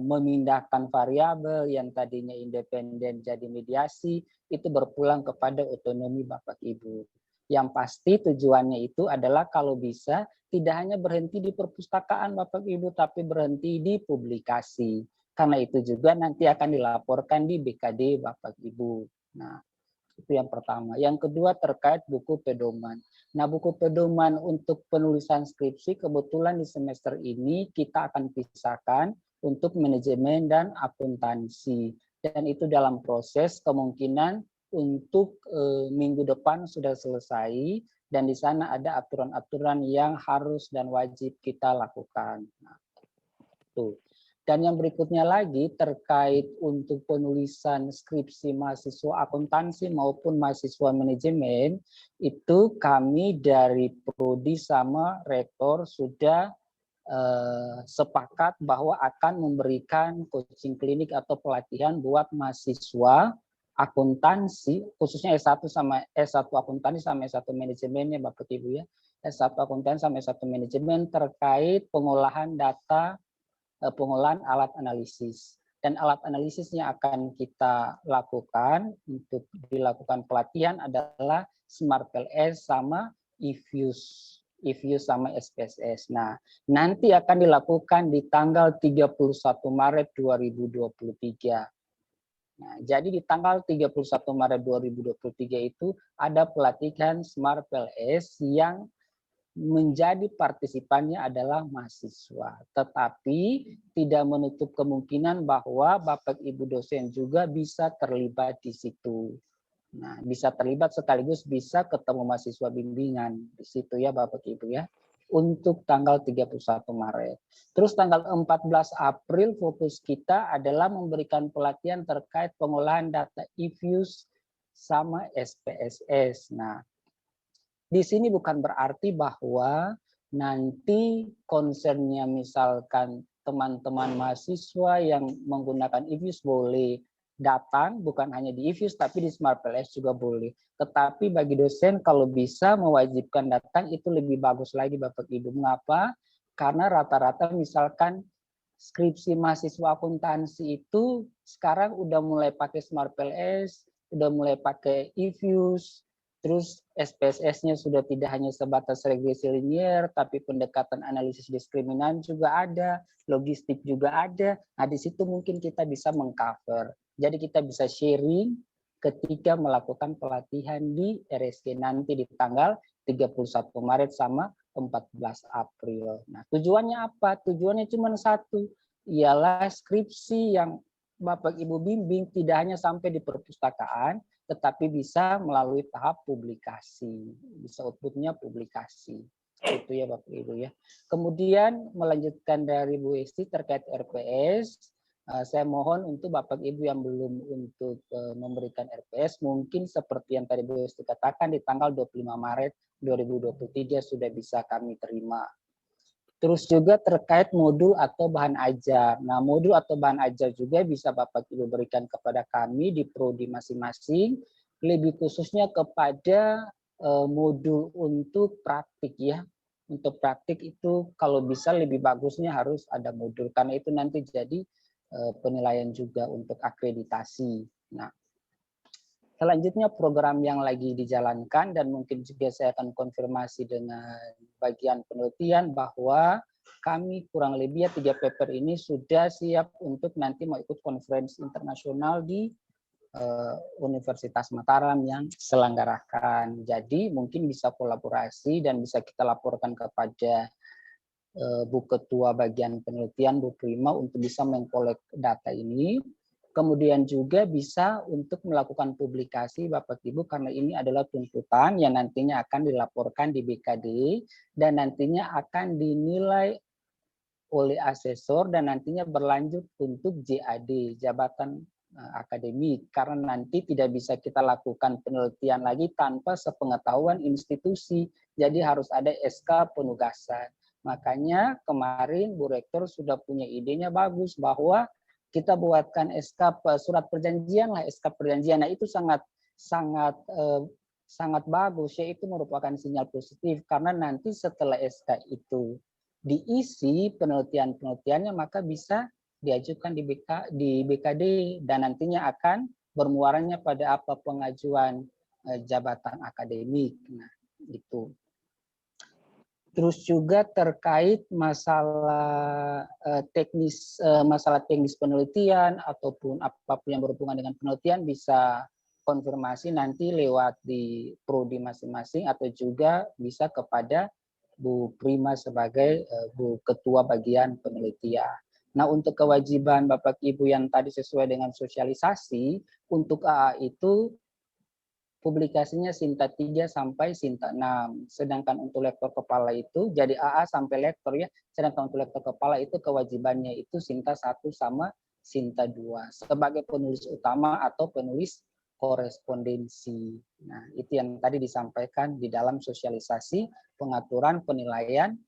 memindahkan variabel yang tadinya independen jadi mediasi, itu berpulang kepada otonomi Bapak Ibu. Yang pasti tujuannya itu adalah kalau bisa tidak hanya berhenti di perpustakaan Bapak Ibu, tapi berhenti di publikasi. Karena itu juga nanti akan dilaporkan di BKD Bapak Ibu. Nah, itu yang pertama. Yang kedua terkait buku pedoman. Nah, buku pedoman untuk penulisan skripsi kebetulan di semester ini kita akan pisahkan untuk manajemen dan akuntansi. Dan itu dalam proses kemungkinan untuk minggu depan sudah selesai dan di sana ada aturan-aturan yang harus dan wajib kita lakukan. Nah, tuh. Dan yang berikutnya lagi terkait untuk penulisan skripsi mahasiswa akuntansi maupun mahasiswa manajemen, itu kami dari Prodi sama Rektor sudah sepakat bahwa akan memberikan coaching klinik atau pelatihan buat mahasiswa akuntansi, khususnya S1 sama S1 akuntansi sama S1 manajemennya Bapak Ibu ya. S1 akuntansi sama S1 manajemen terkait pengolahan data, pengolahan alat analisis. Dan alat analisisnya akan kita lakukan untuk dilakukan pelatihan adalah SmartPLS sama eFuse sama SPSS. Nah, nanti akan dilakukan di tanggal 31 Maret 2023. Nah, jadi di tanggal 31 Maret 2023 itu ada pelatihan SmartPLS yang menjadi partisipannya adalah mahasiswa. Tetapi tidak menutup kemungkinan bahwa Bapak Ibu dosen juga bisa terlibat di situ. Nah, bisa terlibat sekaligus bisa ketemu mahasiswa bimbingan di situ ya Bapak Ibu ya. Untuk tanggal 31 Maret. Terus tanggal 14 April fokus kita adalah memberikan pelatihan terkait pengolahan data eFuse sama SPSS. Nah, di sini bukan berarti bahwa nanti concernnya misalkan teman-teman mahasiswa yang menggunakan eFuse boleh datang, bukan hanya di eFuse tapi di SmartPLS juga boleh. Tetapi bagi dosen kalau bisa mewajibkan datang itu lebih bagus lagi Bapak Ibu. Mengapa? Karena rata-rata misalkan skripsi mahasiswa akuntansi itu sekarang udah mulai pakai SmartPLS, udah mulai pakai eFuse, terus SPSS-nya sudah tidak hanya sebatas regresi linier, tapi pendekatan analisis diskriminan juga ada, logistik juga ada. Nah, di situ mungkin kita bisa mengcover. Jadi kita bisa sharing ketika melakukan pelatihan di RSG nanti di tanggal 31 Maret sama 14 April. Nah, tujuannya apa? Tujuannya cuma satu, ialah skripsi yang Bapak Ibu bimbing tidak hanya sampai di perpustakaan, tetapi bisa melalui tahap publikasi, bisa outputnya publikasi. Itu ya Bapak Ibu ya. Kemudian melanjutkan dari Bu Esti terkait RPS, saya mohon untuk Bapak Ibu yang belum untuk memberikan RPS, mungkin seperti yang tadi Bu Esti katakan di tanggal 25 Maret 2023 sudah bisa kami terima. Terus juga terkait modul atau bahan ajar. Nah, modul atau bahan ajar juga bisa Bapak Ibu berikan kepada kami di prodi masing-masing, lebih khususnya kepada modul untuk praktik ya. Untuk praktik itu kalau bisa lebih bagusnya harus ada modul, karena itu nanti jadi penilaian juga untuk akreditasi. Nah, selanjutnya program yang lagi dijalankan dan mungkin juga saya akan konfirmasi dengan bagian penelitian bahwa kami kurang lebih 3 paper ini sudah siap untuk nanti mau ikut konferensi internasional di Universitas Mataram yang selenggarakan. Jadi mungkin bisa kolaborasi dan bisa kita laporkan kepada Bu Ketua bagian penelitian Bu Prima untuk bisa mengkolek data ini. Kemudian juga bisa untuk melakukan publikasi Bapak Ibu, karena ini adalah tuntutan yang nantinya akan dilaporkan di BKD dan nantinya akan dinilai oleh asesor dan nantinya berlanjut untuk JAD, jabatan akademik, karena nanti tidak bisa kita lakukan penelitian lagi tanpa sepengetahuan institusi. Jadi harus ada SK penugasan. Makanya kemarin Bu Rektor sudah punya idenya bagus bahwa kita buatkan SK surat perjanjian lah, SK perjanjian. Nah, itu sangat bagus ya, itu merupakan sinyal positif karena nanti setelah SK itu diisi penelitiannya maka bisa diajukan di BKD dan nantinya akan bermuaranya pada apa pengajuan jabatan akademik. Nah, itu. Terus juga terkait masalah teknis penelitian ataupun apapun yang berhubungan dengan penelitian bisa konfirmasi nanti lewat di prodi masing-masing atau juga bisa kepada Bu Prima sebagai Bu Ketua bagian penelitian. Nah, untuk kewajiban Bapak Ibu yang tadi sesuai dengan sosialisasi, untuk AA itu publikasinya Sinta 3 sampai Sinta 6. Sedangkan untuk lektor kepala itu jadi AA sampai lektor ya. Sedangkan untuk lektor kepala itu kewajibannya itu Sinta 1 sama Sinta 2 sebagai penulis utama atau penulis korespondensi. Nah, itu yang tadi disampaikan di dalam sosialisasi pengaturan penilaian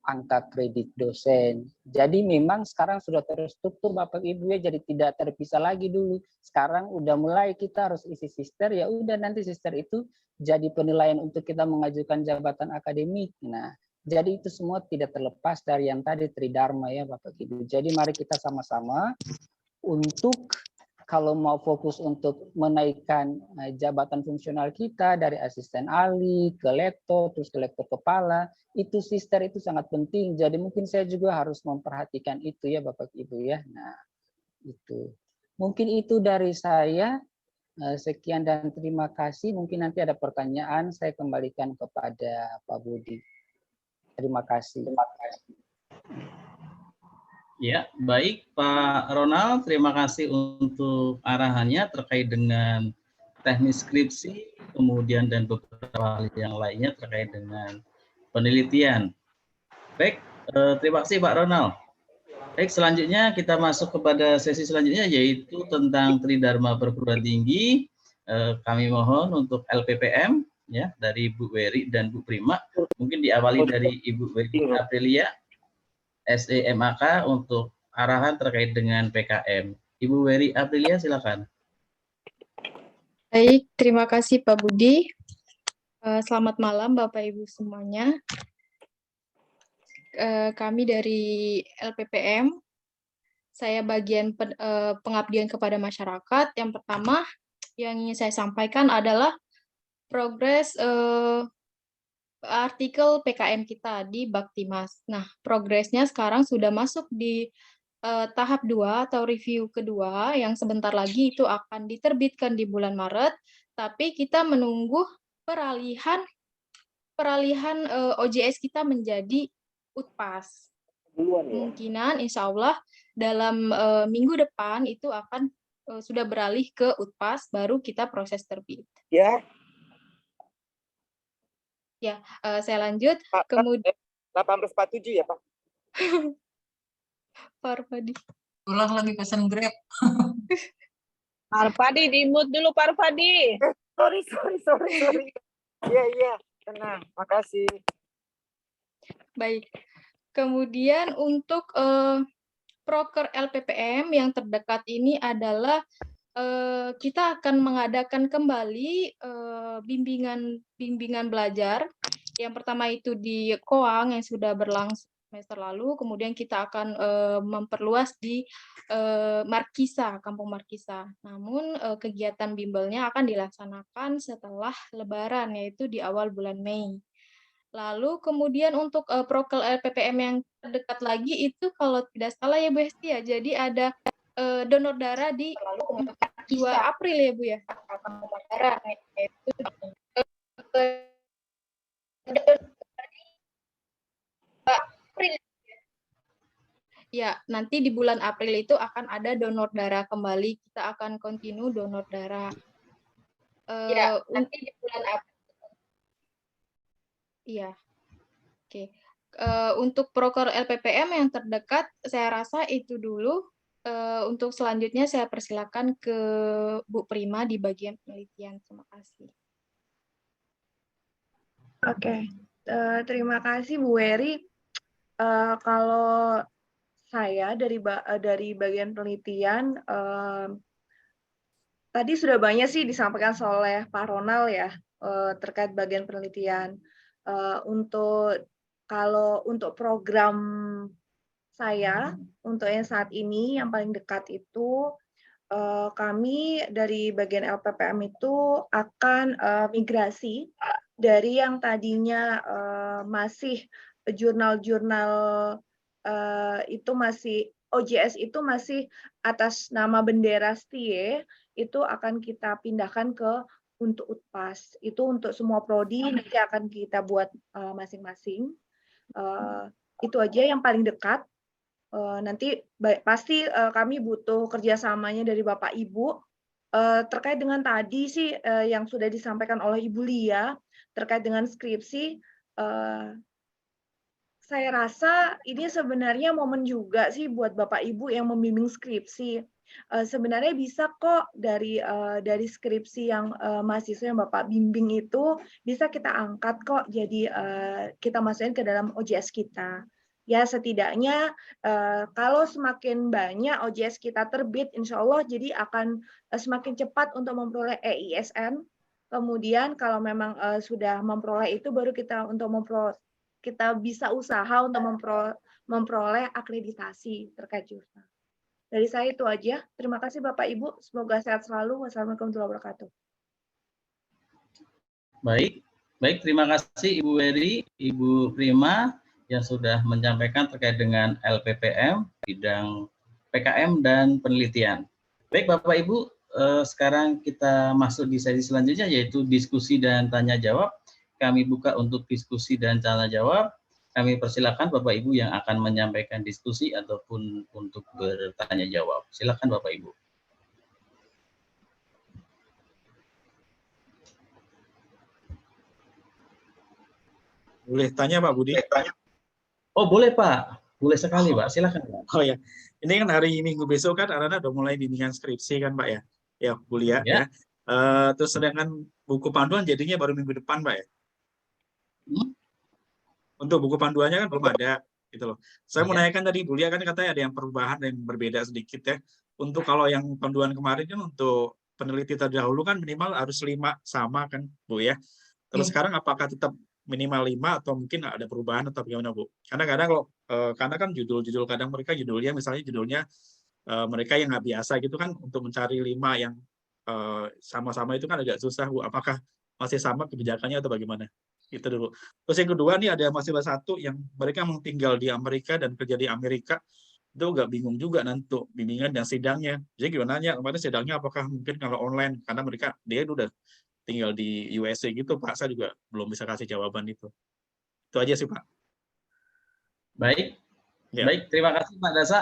angka kredit dosen. Jadi memang sekarang sudah terstruktur Bapak Ibu ya, jadi tidak terpisah lagi dulu. Sekarang udah mulai kita harus isi sister, ya udah nanti sister itu jadi penilaian untuk kita mengajukan jabatan akademik. Nah, jadi itu semua tidak terlepas dari yang tadi Tridharma ya Bapak Ibu. Jadi mari kita sama-sama untuk kalau mau fokus untuk menaikkan jabatan fungsional kita dari asisten ahli ke lektor, terus ke lektor kepala, itu sister itu sangat penting. Jadi mungkin saya juga harus memperhatikan itu ya Bapak Ibu ya. Nah, itu. Mungkin itu dari saya. Sekian dan terima kasih. Mungkin nanti ada pertanyaan, saya kembalikan kepada Pak Budi. Terima kasih. Ya, baik Pak Ronald, terima kasih untuk arahannya terkait dengan teknis skripsi, kemudian dan beberapa hal yang lainnya terkait dengan penelitian. Baik, terima kasih Pak Ronald. Baik, selanjutnya kita masuk kepada sesi selanjutnya yaitu tentang Tridharma Perguruan Tinggi. Kami mohon untuk LPPM ya dari Bu Wery dan Bu Prima. Mungkin diawali dari Ibu Wery Aprilia, SEMAK untuk arahan terkait dengan PKM. Ibu Wery Aprilia, silakan. Baik, terima kasih Pak Budi. Selamat malam Bapak Ibu semuanya. Kami dari LPPM, saya bagian pengabdian kepada masyarakat. Yang pertama yang ingin saya sampaikan adalah progres artikel PKM kita di Baktimas. Nah, progresnya sekarang sudah masuk di tahap 2 atau review kedua yang sebentar lagi itu akan diterbitkan di bulan Maret, tapi kita menunggu peralihan OJS kita menjadi UTPAS. Kemungkinan insya Allah dalam minggu depan itu akan sudah beralih ke UTPAS, baru kita proses terbit. Ya. Ya, saya lanjut. Kemudian 1847 ya Pak. Parvadi. Ulang lagi pesan Grab. Parvadi, di-mute dulu Parvadi. Sorry. Iya, tenang. Makasih. Baik. Kemudian untuk proker LPPM yang terdekat ini adalah kita akan mengadakan kembali bimbingan belajar. Yang pertama itu di Koang yang sudah berlangsung semester lalu, kemudian kita akan memperluas di Markisa, Kampung Markisa. Namun kegiatan bimbelnya akan dilaksanakan setelah Lebaran, yaitu di awal bulan Mei. Lalu kemudian untuk proker LPPM yang terdekat lagi itu kalau tidak salah ya Bu Hesti ya, jadi ada donor darah di 2 April ya Bu ya. Ya, nanti di bulan April itu akan ada donor darah kembali. Kita akan continue donor darah. Nanti di bulan April. Iya. Oke. Untuk proker LPPM yang terdekat, saya rasa itu dulu. Untuk selanjutnya saya persilakan ke Bu Prima di bagian penelitian. Terima kasih. Oke, terima kasih Bu Wery. Kalau saya dari bagian penelitian, tadi sudah banyak sih disampaikan oleh Pak Ronald ya terkait bagian penelitian. Untuk program saya, untuk yang saat ini yang paling dekat itu kami dari bagian LPPM itu akan migrasi dari yang tadinya masih jurnal-jurnal itu masih OJS itu masih atas nama bendera STIE, itu akan kita pindahkan ke untuk UTPAS. Itu untuk semua prodi nanti akan kita buat masing-masing. Itu aja yang paling dekat. Nanti pasti kami butuh kerjasamanya dari Bapak Ibu terkait dengan tadi sih yang sudah disampaikan oleh Ibu Lia terkait dengan skripsi. Saya rasa ini sebenarnya momen juga sih buat Bapak Ibu yang membimbing skripsi. Sebenarnya bisa kok dari skripsi yang mahasiswa yang Bapak bimbing itu bisa kita angkat kok jadi kita masukin ke dalam OJS kita. Ya setidaknya kalau semakin banyak OJS kita terbit, insya Allah jadi akan semakin cepat untuk memperoleh EISN. Kemudian kalau memang sudah memperoleh itu, baru kita kita bisa usaha untuk memperoleh akreditasi terkait jurusan. Dari saya itu aja. Terima kasih Bapak Ibu. Semoga sehat selalu. Wassalamualaikum warahmatullahi wabarakatuh. Baik, terima kasih Ibu Wery, Ibu Prima yang sudah menyampaikan terkait dengan LPPM, bidang PKM dan penelitian. Baik Bapak Ibu, sekarang kita masuk di sesi selanjutnya yaitu diskusi dan tanya jawab. Kami buka untuk diskusi dan tanya jawab. Kami persilakan Bapak Ibu yang akan menyampaikan diskusi ataupun untuk bertanya jawab. Silakan Bapak Ibu. Boleh tanya Pak Budi? Oh boleh Pak, boleh sekali Pak, silakan Pak. Oh ya, ini kan hari Minggu besok kan anak-anak udah mulai bimbingan skripsi kan Pak ya? Ya, kuliah ya. Terus sedangkan buku panduan jadinya baru minggu depan Pak ya? Untuk buku panduannya kan belum ada gitu loh. Saya mau nanyakan tadi Bulia kan katanya ada yang perubahan yang berbeda sedikit ya. Untuk kalau yang panduan kemarin kan untuk peneliti terdahulu kan minimal harus 5 sama kan Bu ya. Terus sekarang apakah tetap minimal 5 atau mungkin ada perubahan atau bagaimana Bu? Karena kadang kalau karena kan judul-judul kadang mereka judulnya misalnya judulnya mereka yang nggak biasa gitu kan untuk mencari 5 yang sama-sama itu kan agak susah Bu. Apakah masih sama kebijakannya atau bagaimana? Itu dulu. Terus yang kedua nih ada mahasiswa satu yang mereka mau tinggal di Amerika dan kerja di Amerika, itu agak bingung juga nanti bimbingan dan sidangnya. Jadi gimana ya kemarin sidangnya apakah mungkin kalau online karena mereka dia udah tinggal di USA gitu Pak, saya juga belum bisa kasih jawaban itu. Itu aja sih Pak. Baik, ya. Baik, terima kasih Pak Dasa.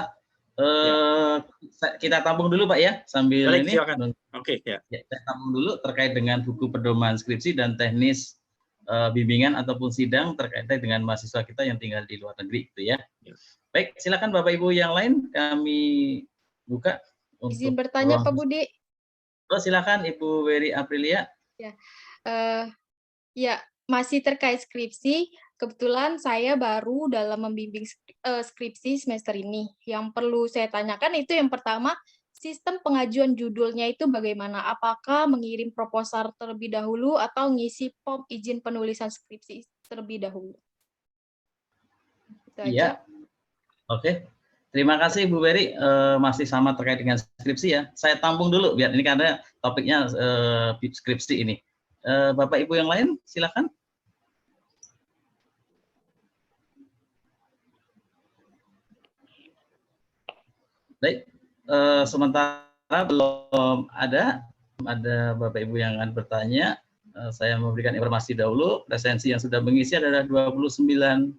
Kita tampung dulu Pak ya sambil Baik, ini. Oke, ya. Saya tampung dulu terkait dengan buku pedoman skripsi dan teknis bimbingan ataupun sidang terkait dengan mahasiswa kita yang tinggal di luar negeri itu ya. Baik, silakan Bapak Ibu yang lain kami buka untuk izin bertanya Pak Budi. Oh, silakan Ibu Wery Aprilia. Ya. Ya, masih terkait skripsi, kebetulan saya baru dalam membimbing skripsi semester ini. Yang perlu saya tanyakan itu yang pertama, sistem pengajuan judulnya itu bagaimana? Apakah mengirim proposal terlebih dahulu atau ngisi form izin penulisan skripsi terlebih dahulu? Itu aja. Oke. Terima kasih Bu Wery, masih sama terkait dengan skripsi ya. Saya tampung dulu biar ini karena topiknya skripsi ini. Bapak Ibu yang lain silakan. Baik, sementara belum ada Bapak Ibu yang akan bertanya. Saya memberikan informasi dahulu, presensi yang sudah mengisi adalah 29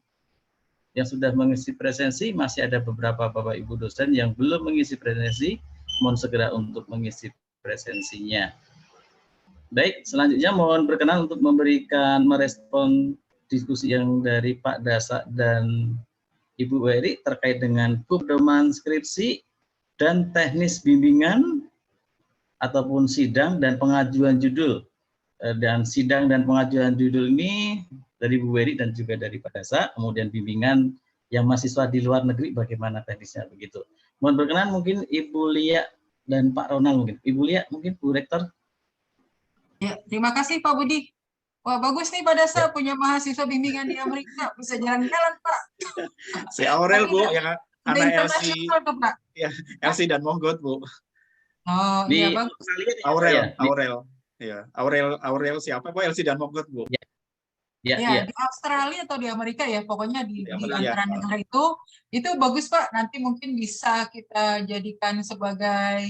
yang sudah mengisi presensi, masih ada beberapa Bapak Ibu dosen yang belum mengisi presensi, mohon segera untuk mengisi presensinya. Baik, selanjutnya mohon berkenan untuk merespon diskusi yang dari Pak Dasa dan Ibu Wery terkait dengan pedoman skripsi dan teknis bimbingan ataupun sidang dan pengajuan judul. Dan sidang dan pengajuan judul ini dari Bu Wery dan juga dari Pak Dasa, kemudian bimbingan yang mahasiswa di luar negeri bagaimana teknisnya begitu. Mohon berkenan mungkin Ibu Lia dan Pak Ronald mungkin. Ibu Lia mungkin Bu Rektor. Ya, terima kasih Pak Budi. Wah, bagus nih Pak Dasa punya mahasiswa bimbingan di Amerika, bisa jalan-jalan Pak. Si Aurel Bu, yang anak LC, Pak. Ya, LC dan Monggot Bu. Oh iya bagus. Aurel siapa Bu? LC dan Monggot Bu. Ya, di Australia atau di Amerika ya, pokoknya di antara negara itu bagus Pak. Nanti mungkin bisa kita jadikan sebagai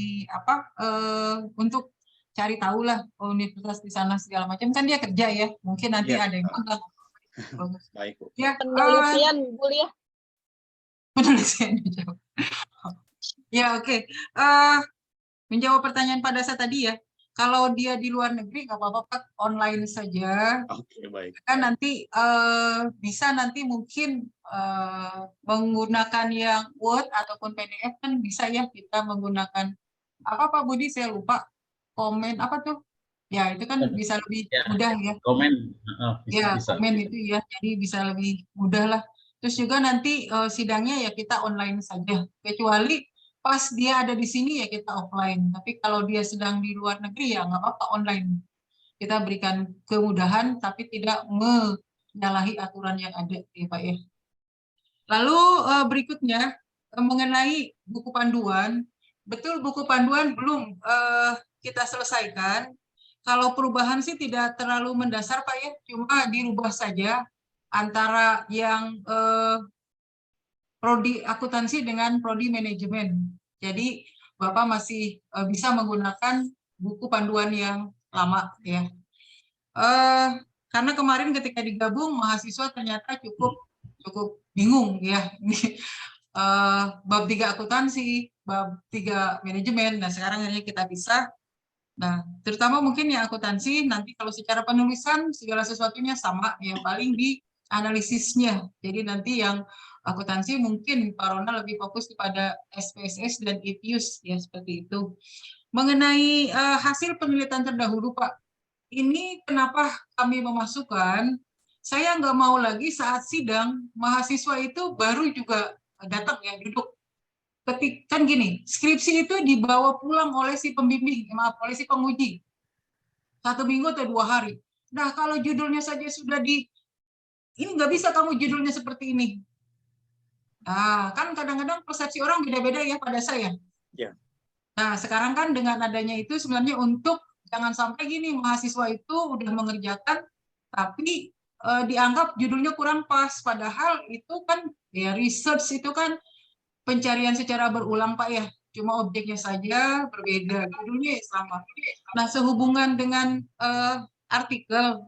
untuk cari tahu lah universitas di sana segala macam, kan dia kerja ya, mungkin nanti ada yang magang. Baik Bu. Ya, penelitian Bu ya. Penelitian dijawab. Ya oke. Menjawab pertanyaan Pak Dasa tadi ya. Kalau dia di luar negeri nggak apa-apa Pak, online saja. Oke, baik. Kan nanti bisa nanti mungkin menggunakan yang Word ataupun PDF kan bisa ya kita menggunakan apa Pak Budi, saya lupa, komen apa tuh? Ya itu kan bisa lebih mudah ya. Komen. Komen itu ya, jadi bisa lebih mudah lah. Terus juga nanti sidangnya ya kita online saja, kecuali pas dia ada di sini ya kita offline. Tapi kalau dia sedang di luar negeri ya nggak apa-apa online. Kita berikan kemudahan tapi tidak menyalahi aturan yang ada ya Pak ya. Lalu berikutnya mengenai buku panduan, betul buku panduan belum kita selesaikan. Kalau perubahan sih tidak terlalu mendasar Pak ya, cuma dirubah saja antara yang prodi akuntansi dengan prodi manajemen. Jadi Bapak masih bisa menggunakan buku panduan yang lama ya. Karena kemarin ketika digabung mahasiswa ternyata cukup bingung ya. Bab 3 akuntansi, bab 3 manajemen. Nah, sekarang hanya kita bisa. Nah, terutama mungkin yang akuntansi nanti kalau secara penulisan segala sesuatunya sama, yang paling di analisisnya. Jadi nanti yang akuntansi mungkin Pak Ronald lebih fokus kepada SPSS dan ITIUS ya seperti itu. Mengenai hasil penelitian terdahulu Pak, ini kenapa kami memasukkan, saya nggak mau lagi saat sidang mahasiswa itu baru juga datang ya duduk. Kan gini, skripsi itu dibawa pulang oleh si pembimbing, oleh si penguji. 1 minggu atau 2 hari. Nah, kalau judulnya saja sudah ini nggak bisa kamu judulnya seperti ini. Nah, kan kadang-kadang persepsi orang beda-beda ya pada saya. Ya. Nah, sekarang kan dengan adanya itu sebenarnya untuk jangan sampai gini, mahasiswa itu udah mengerjakan, tapi dianggap judulnya kurang pas. Padahal itu kan, ya research itu kan pencarian secara berulang Pak ya, cuma objeknya saja berbeda, judulnya sama. Nah sehubungan dengan artikel,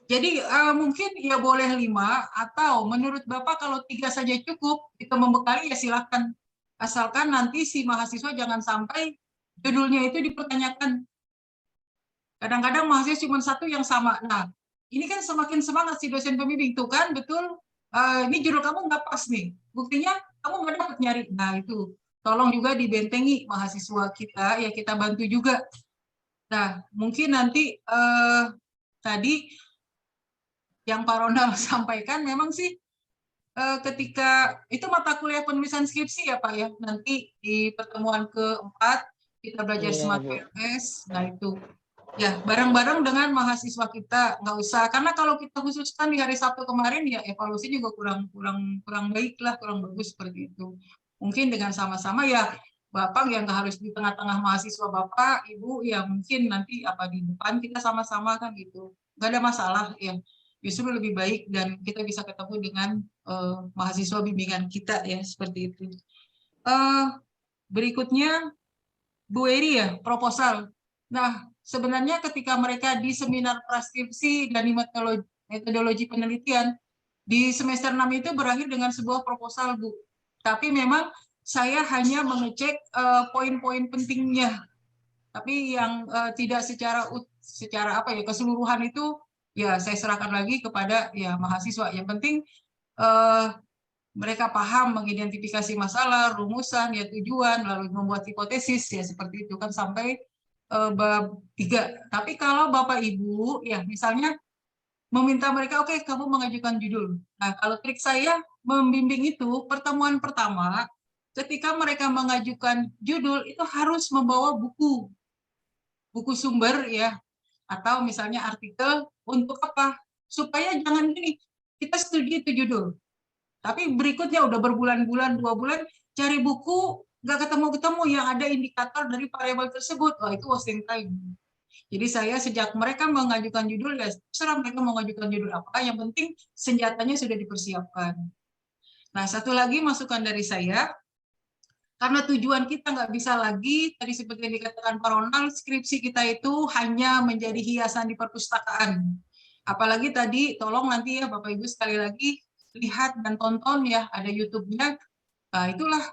jadi mungkin ya boleh 5 atau menurut Bapak kalau 3 saja cukup, kita membekali ya silakan. Asalkan nanti si mahasiswa jangan sampai judulnya itu dipertanyakan. Kadang-kadang mahasiswa cuma 1 yang sama. Nah ini kan semakin semangat si dosen pembimbing, tuh kan betul. Ini judul kamu nggak pas nih, buktinya kamu nggak dapat nyari. Nah itu tolong juga dibentengi mahasiswa kita, ya kita bantu juga. Nah mungkin nanti tadi yang Pak Ronald sampaikan memang sih ketika itu mata kuliah penulisan skripsi ya Pak ya, nanti di pertemuan ke-4 kita belajar Smart PNS. Nah itu ya bareng-bareng dengan mahasiswa kita, nggak usah, karena kalau kita khususkan di hari Sabtu kemarin ya evaluasi juga kurang baik lah, kurang bagus seperti itu. Mungkin dengan sama-sama ya Bapak yang nggak harus di tengah-tengah mahasiswa Bapak, Ibu ya mungkin nanti apa di depan kita sama-sama kan gitu, nggak ada masalah ya, justru lebih baik dan kita bisa ketemu dengan mahasiswa bimbingan kita ya seperti itu. Berikutnya Bu Eri ya, proposal. Nah, sebenarnya ketika mereka di seminar praskripsi dan di metodologi penelitian, di semester 6 itu berakhir dengan sebuah proposal, Bu. Tapi memang saya hanya mengecek poin-poin pentingnya. Tapi yang tidak secara apa ya, keseluruhan itu ya saya serahkan lagi kepada ya mahasiswa. Yang penting mereka paham mengidentifikasi masalah, rumusan, ya tujuan, lalu membuat hipotesis ya seperti itu kan sampai bab 3. Tapi kalau Bapak Ibu ya misalnya meminta mereka oke, kamu mengajukan judul. Nah, kalau trik saya membimbing itu pertemuan pertama ketika mereka mengajukan judul itu harus membawa buku sumber ya, atau misalnya artikel. Untuk apa? Supaya jangan gini, kita studi itu judul. Tapi berikutnya udah berbulan-bulan, 2 bulan, cari buku, nggak ketemu-ketemu yang ada indikator dari variabel tersebut. Wah, itu wasting time. Jadi saya sejak mereka mengajukan judul, ya terserah mereka mau mengajukan judul apa, yang penting senjatanya sudah dipersiapkan. Nah, satu lagi masukan dari saya, karena tujuan kita nggak bisa lagi, tadi seperti yang dikatakan Pak Ronald, skripsi kita itu hanya menjadi hiasan di perpustakaan. Apalagi tadi, tolong nanti ya Bapak Ibu sekali lagi, lihat dan tonton ya, ada YouTube-nya. Nah, itulah.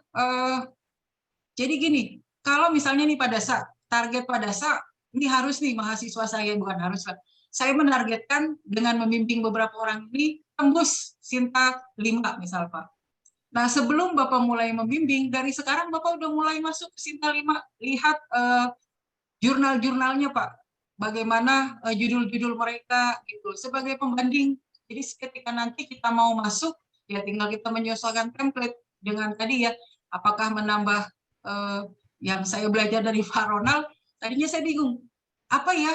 Jadi gini, kalau misalnya nih Pak Dasa, target Pak Dasa, ini harus nih mahasiswa saya, bukan harus lah. Saya menargetkan dengan membimbing beberapa orang ini, tembus Sinta 5 misal Pak. Nah, sebelum Bapak mulai membimbing, dari sekarang Bapak udah mulai masuk ke Sinta 5, lihat jurnal-jurnalnya Pak. Bagaimana judul-judul mereka, gitu. Sebagai pembanding, Jadi ketika nanti kita mau masuk, ya tinggal kita menyesuaikan template dengan tadi ya, apakah menambah yang saya belajar dari Pak Ronald, tadinya saya bingung, apa ya,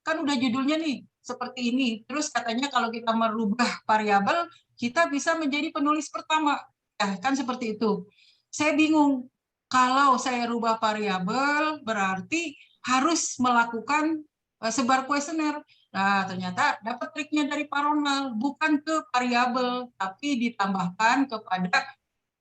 kan udah judulnya nih seperti ini, terus katanya kalau kita merubah variabel, kita bisa menjadi penulis pertama, ya kan seperti itu. Saya bingung, kalau saya rubah variabel berarti harus melakukan sebar kuesioner. Nah, ternyata dapat triknya dari Pak Ronald, bukan ke variabel, tapi ditambahkan kepada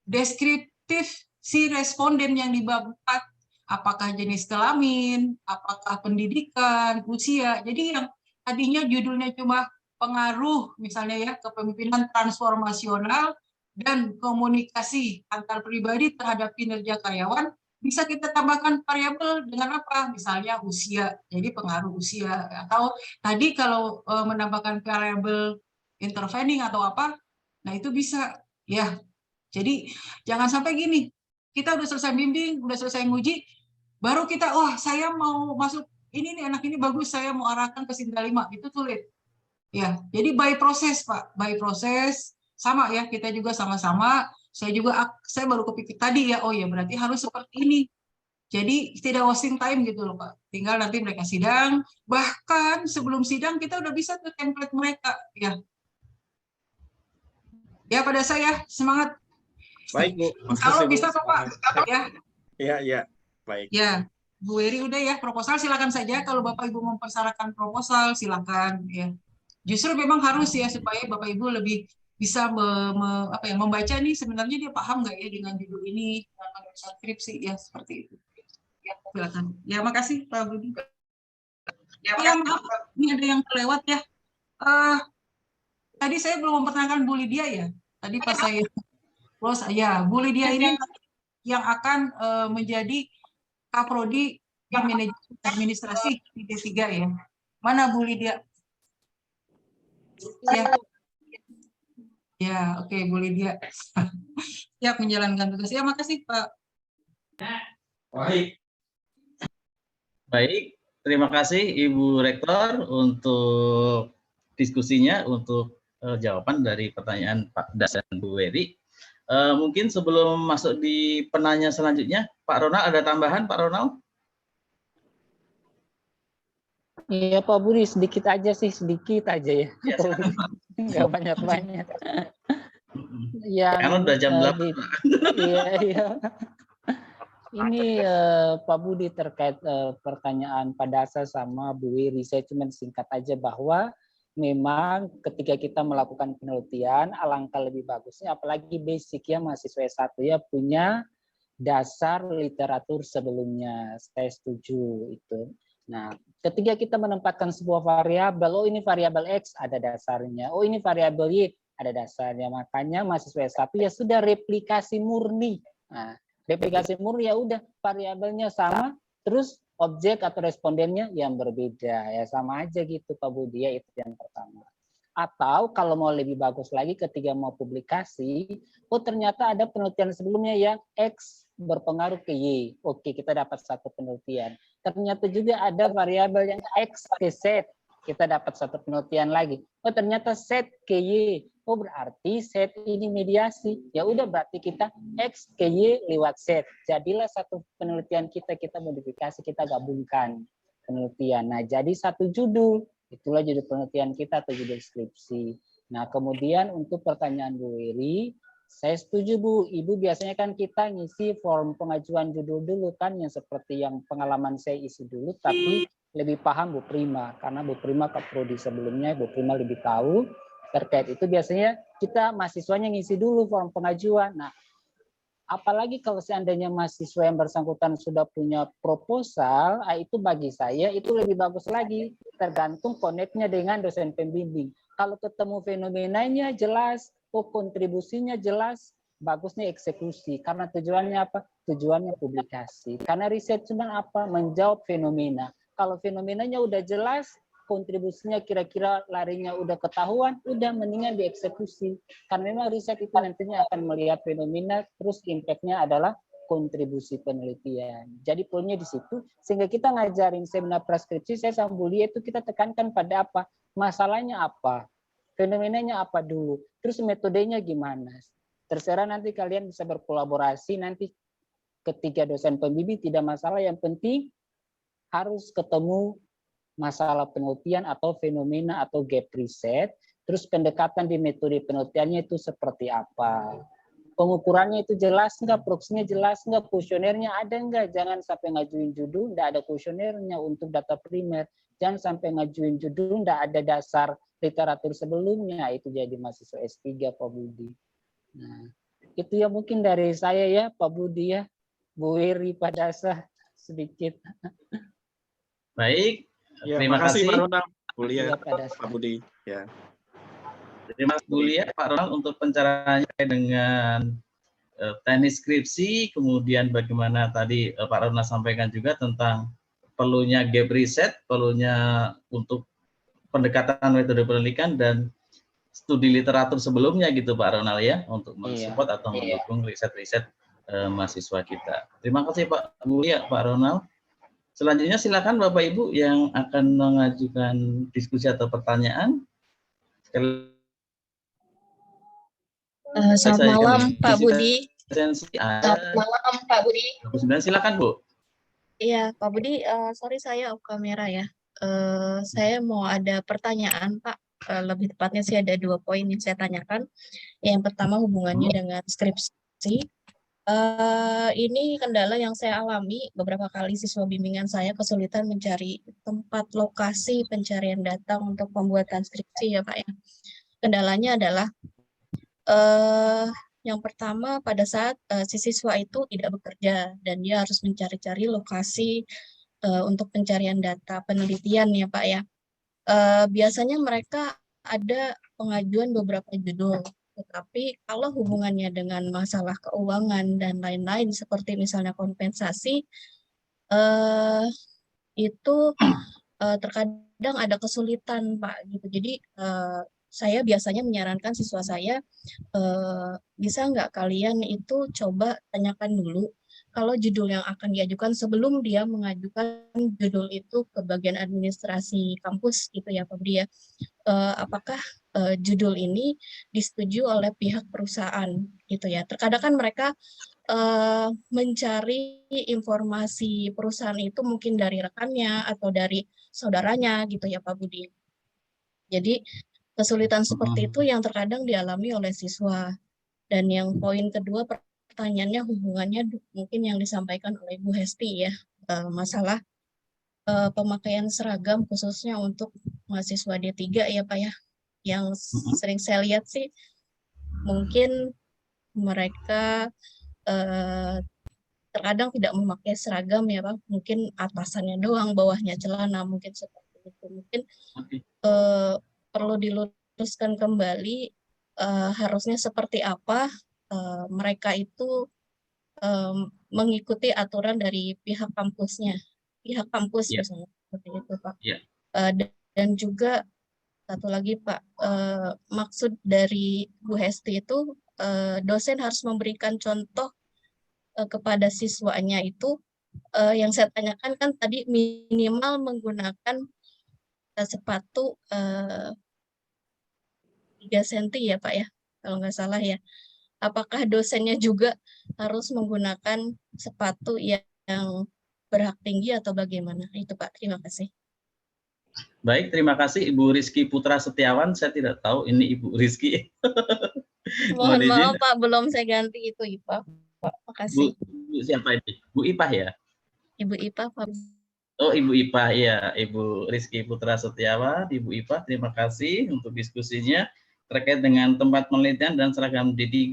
deskriptif si responden yang di bab 4. Apakah jenis kelamin, apakah pendidikan, usia. Jadi yang tadinya judulnya cuma pengaruh misalnya ya kepemimpinan transformasional dan komunikasi antar pribadi terhadap kinerja karyawan, bisa kita tambahkan variabel dengan apa? Misalnya usia, jadi pengaruh usia. Atau tadi kalau menambahkan variabel intervening atau apa, nah itu bisa ya. Jadi jangan sampai gini, kita udah selesai bimbing, udah selesai nguji, baru kita, wah saya mau masuk ini nih, anak ini bagus, saya mau arahkan ke Sinta 5, itu sulit. Ya, jadi by proses Pak, by proses, sama ya, kita juga sama-sama, saya baru kepikir tadi ya, oh ya berarti harus seperti ini. Jadi tidak wasting time gitu loh Pak, tinggal nanti mereka sidang, bahkan sebelum sidang kita udah bisa ke template mereka, ya. Ya pada saya, semangat. Baik Bu, Kalau makasih Bu. bisa Pak, ya. Iya, baik. Ya, Bu Eri udah ya, proposal silakan saja. Kalau Bapak Ibu mempersyaratkan proposal, silakan ya. Justru memang harus ya supaya Bapak Ibu lebih bisa membaca nih sebenarnya dia paham nggak ya dengan judul ini, dengan skripsi ya seperti itu. Ya, silakan. Ya, makasih Pak Budi. Ya, maaf, ini ada yang kelewat ya. Tadi saya belum memperkenalkan Bu Lydia ya. Tadi pas saya close ya, Bu Lydia ini yang akan menjadi Kaprodi yang manajemen administrasi di D3 ya. Mana Bu Lydia? Ya. Ya, oke Bu Lydia. Siap menjalankan tugas. Ya, makasih Pak. Baik, terima kasih Ibu Rektor untuk diskusinya, untuk jawaban dari pertanyaan Pak Das dan Bu Weri. Mungkin sebelum masuk di penanya selanjutnya, Pak Ronald ada tambahan, Pak Ronald? Iya Pak Budi, sedikit aja sih, sedikit aja ya. Ya, Nggak banyak-banyak. Karena udah jam 8. Iya. Ini Pak Budi terkait pertanyaan Pak Dasa sama Bu Wiri, saya cuma singkat aja bahwa memang ketika kita melakukan penelitian, alangkah lebih bagusnya, apalagi basic ya mahasiswa S1 ya punya dasar literatur sebelumnya. Saya setuju itu. Nah, ketika kita menempatkan sebuah variabel, oh ini variabel X ada dasarnya, oh ini variabel Y ada dasarnya, makanya mahasiswa S1 ya sudah replikasi murni. Nah, replikasi murni ya udah variabelnya sama, terus objek atau respondennya yang berbeda, ya sama aja gitu Pak Budi, ya itu yang pertama. Atau kalau mau lebih bagus lagi ketika mau publikasi, oh ternyata ada penelitian sebelumnya yang X berpengaruh ke Y. Oke, kita dapat satu penelitian. Ternyata juga ada variabel yang X ke Z. Kita dapat satu penelitian lagi. Oh ternyata Z ke Y. Oh berarti Z ini mediasi. Ya udah berarti kita X ke Y lewat Z. Jadilah satu penelitian kita modifikasi, kita gabungkan penelitian. Nah jadi satu judul. Itulah judul penelitian kita atau judul skripsi. Nah, kemudian untuk pertanyaan Bu Wiri, saya setuju Bu. Ibu biasanya kan kita ngisi form pengajuan judul dulu kan, yang seperti yang pengalaman saya isi dulu, tapi lebih paham Bu Prima. Karena Bu Prima Kaprodi sebelumnya, Bu Prima lebih tahu terkait itu. Biasanya kita mahasiswanya ngisi dulu form pengajuan. Nah, apalagi kalau seandainya mahasiswa yang bersangkutan sudah punya proposal, itu bagi saya itu lebih bagus lagi, tergantung connect-nya dengan dosen pembimbing. Kalau ketemu fenomenanya jelas, kontribusinya jelas, bagusnya eksekusi. Karena tujuannya apa? Tujuannya publikasi. Karena riset cuma apa? Menjawab fenomena. Kalau fenomenanya udah jelas, kontribusinya kira-kira larinya udah ketahuan, udah mendingan dieksekusi. Karena memang riset itu nantinya akan melihat fenomena, terus impact-nya adalah kontribusi penelitian. Jadi poinnya di situ, sehingga kita ngajarin seminar preskripsi, saya sama Bu Lia itu kita tekankan pada apa? Masalahnya apa? fenomenanya apa dulu, terus metodenya gimana. Terserah nanti kalian bisa berkolaborasi nanti ketiga dosen pembimbing, tidak masalah, yang penting harus ketemu masalah penelitian atau fenomena atau gap riset, terus pendekatan di metode penelitiannya itu seperti apa. Pengukurannya itu jelas nggak, proksinya jelas nggak, kuesionernya ada nggak, jangan sampai ngajuin judul nggak ada kuesionernya untuk data primer, jangan sampai ngajuin judul nggak ada dasar literatur sebelumnya, itu jadi mahasiswa S3 Pak Budi. Nah, itu ya mungkin dari saya ya Pak Budi ya, Bu Wiri, Pak Dasa sedikit. Baik, Ya, terima kasih. Pak Ronald, Bu Lia, Ya, Pak Dasa. Pak Budi. Ya. Terima kasih Bu Lia, Pak Ronald untuk pencerahannya dengan teknis skripsi, kemudian bagaimana tadi Pak Ronald sampaikan juga tentang perlunya gap riset, perlunya untuk pendekatan metode penelitian dan studi literatur sebelumnya gitu Pak Ronald ya, untuk mensupport atau mendukung riset-riset mahasiswa kita. Terima kasih Pak Bu Lia, Pak Ronald. Selanjutnya silakan Bapak Ibu yang akan mengajukan diskusi atau pertanyaan. Selamat malam Pak Budi. Selamat malam Pak Budi. Silakan Bu. Iya Pak Budi, sorry saya off kamera ya. Saya mau ada pertanyaan Pak. Lebih tepatnya sih ada 2 poin yang saya tanyakan. Yang pertama hubungannya dengan skripsi. Ini kendala yang saya alami beberapa kali siswa bimbingan saya kesulitan mencari tempat lokasi pencarian data untuk pembuatan skripsi ya Pak ya. Kendalanya adalah yang pertama pada saat si siswa itu tidak bekerja dan dia harus mencari-cari lokasi untuk pencarian data penelitian ya Pak ya. Biasanya mereka ada pengajuan beberapa judul, tetapi kalau hubungannya dengan masalah keuangan dan lain-lain seperti misalnya kompensasi, itu terkadang ada kesulitan Pak gitu. Jadi saya biasanya menyarankan siswa saya, bisa nggak kalian itu coba tanyakan dulu kalau judul yang akan diajukan sebelum dia mengajukan judul itu ke bagian administrasi kampus gitu ya Pak Budi ya. Apakah judul ini disetujui oleh pihak perusahaan gitu ya. Terkadang kan mereka mencari informasi perusahaan itu mungkin dari rekannya atau dari saudaranya gitu ya Pak Budi. Jadi kesulitan seperti itu yang terkadang dialami oleh siswa. Dan yang poin kedua pertanyaannya hubungannya mungkin yang disampaikan oleh Bu Hesti ya, masalah pemakaian seragam khususnya untuk mahasiswa D3 ya Pak ya. Yang sering saya lihat sih mungkin mereka terkadang tidak memakai seragam ya Pak, mungkin atasannya doang, bawahnya celana, mungkin seperti itu. Mungkin perlu diluruskan kembali harusnya seperti apa mereka itu mengikuti aturan dari pihak kampusnya, pihak kampus misalnya seperti itu Pak. Dan juga satu lagi Pak, maksud dari Bu Hesti itu dosen harus memberikan contoh kepada siswanya itu yang saya tanyakan kan tadi minimal menggunakan sepatu 3 cm ya Pak ya, kalau nggak salah ya. Apakah dosennya juga harus menggunakan sepatu yang berhak tinggi atau bagaimana? Itu Pak, terima kasih. Baik, terima kasih Ibu Rizky Putra Setiawan. Saya tidak tahu ini Ibu Rizky. Mohon maaf Pak, belum saya ganti itu IPA. Pak, makasih. Bu siapa ini? Bu Ipah ya? Ibu Ipah Pak. Oh, Ibu Ipah ya, Ibu Rizky Putra Setiawan, Ibu Ipah, terima kasih untuk diskusinya terkait dengan tempat penelitian dan seragam D3.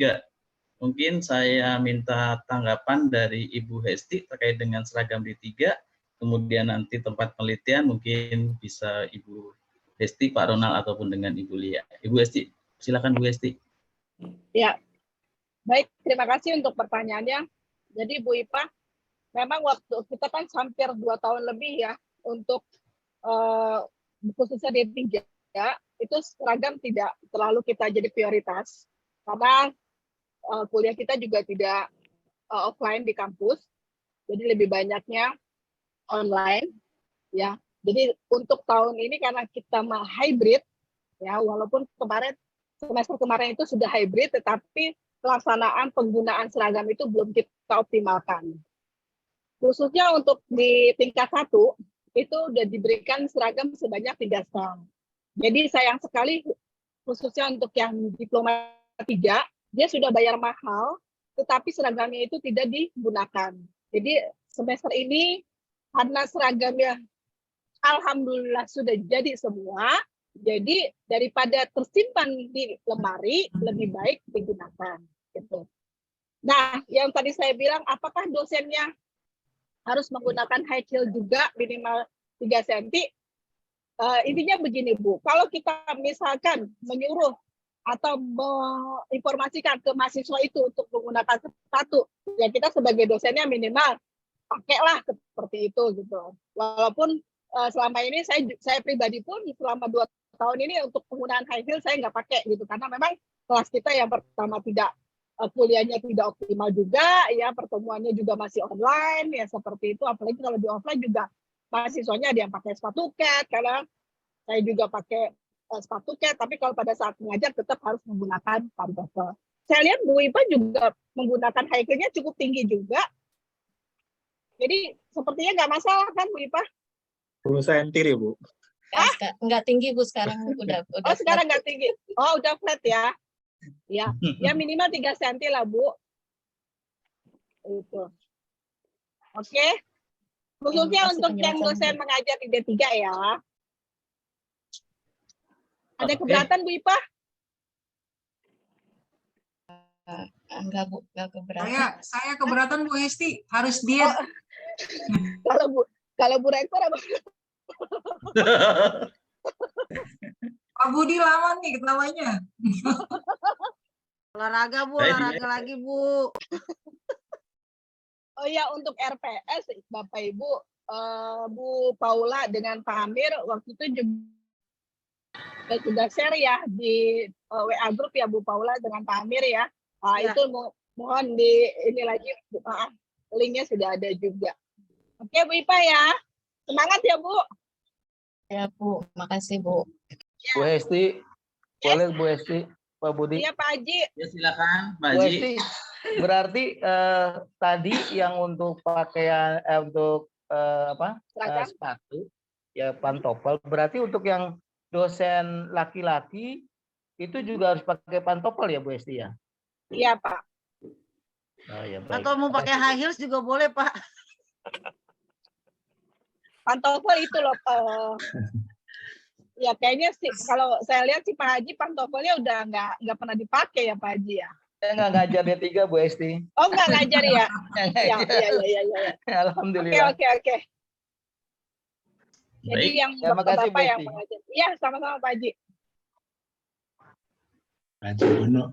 Mungkin saya minta tanggapan dari Ibu Hesti terkait dengan seragam D3, kemudian nanti tempat penelitian mungkin bisa Ibu Hesti, Pak Ronald, ataupun dengan Ibu Lia. Ibu Hesti, silakan Bu Hesti. Ya, baik, terima kasih untuk pertanyaannya. Jadi Bu Ipah, memang waktu kita kan hampir 2 tahun lebih ya untuk khususnya D3 ya, itu seragam tidak terlalu kita jadi prioritas karena kuliah kita juga tidak offline di kampus, jadi lebih banyaknya online ya. Jadi untuk tahun ini karena kita hybrid, Ya, walaupun semester kemarin itu sudah hybrid, tetapi pelaksanaan penggunaan seragam itu belum kita optimalkan. Khususnya untuk di tingkat 1, itu sudah diberikan seragam sebanyak 3 sel. Jadi sayang sekali, khususnya untuk yang diploma 3, dia sudah bayar mahal, tetapi seragamnya itu tidak digunakan. Jadi semester ini, karena seragamnya alhamdulillah sudah jadi semua, jadi daripada tersimpan di lemari, lebih baik digunakan. Gitu. Nah, yang tadi saya bilang, apakah dosennya harus menggunakan high heel juga minimal 3 cm? Intinya begini, Bu. Kalau kita misalkan menyuruh atau menginformasikan ke mahasiswa itu untuk menggunakan sepatu, ya kita sebagai dosennya minimal pakailah seperti itu gitu. Walaupun selama ini saya pribadi pun selama 2 tahun ini untuk penggunaan high heel saya nggak pakai gitu, karena memang kelas kita yang pertama tidak kuliahnya tidak optimal juga, ya pertemuannya juga masih online ya seperti itu. Apalagi kalau di offline juga mahasiswanya ada yang pakai sepatu cat, karena saya juga pakai sepatu cat, tapi kalau pada saat mengajar tetap harus menggunakan pantofel. Saya lihat Bu Ipa juga menggunakan high heel-nya cukup tinggi juga. Jadi sepertinya nggak masalah kan Bu Ipa? 10 cm ya, Bu. Nggak tinggi Bu sekarang, udah Oh sekarang nggak tinggi. Oh udah flat ya. Ya, ya minimal 3 cm lah Bu. Itu. Oke. Khususnya untuk yang dosen mengajar di D3 ya. Ada keberatan Bu Ipa? Enggak Bu, enggak keberatan. Saya keberatan Bu Hesti, harus diet. Kalau Bu Rektor apa? Pak Budi lama nih ketawanya. Olahraga Bu, olahraga lagi Bu. Oh ya, untuk RPS Bapak Ibu, Bu Paula dengan Pak Amir waktu itu juga share ya di WA group ya Bu Paula dengan Pak Amir ya. Ya. Itu mohon ini lagi linknya sudah ada juga. Oke Bu Ipa ya, semangat ya Bu. Ya Bu, makasih Bu. Ya. Bu Hesti, boleh Bu Hesti, Pak Budi? Iya Pak Haji. Ya silakan Pak Bu Haji. Hesti, berarti tadi yang untuk pakaian untuk sepatu ya pantofel, berarti untuk yang dosen laki-laki itu juga harus pakai pantofel ya Bu Hesti ya? Iya Pak. Oh, ya, baik. Atau mau pakai high heels juga boleh Pak. Pantofel itu loh. Ya kayaknya sih kalau saya lihat sih Pak Haji pantofelnya udah nggak pernah dipakai ya Pak Haji ya. Saya nggak ngajar D3 Bu Hesti. Oh nggak ngajar ya? Iya. Alhamdulillah. Oke. Jadi yang makasih, Bapak yang mengajar. Iya sama-sama Pak Haji. Haji Bono.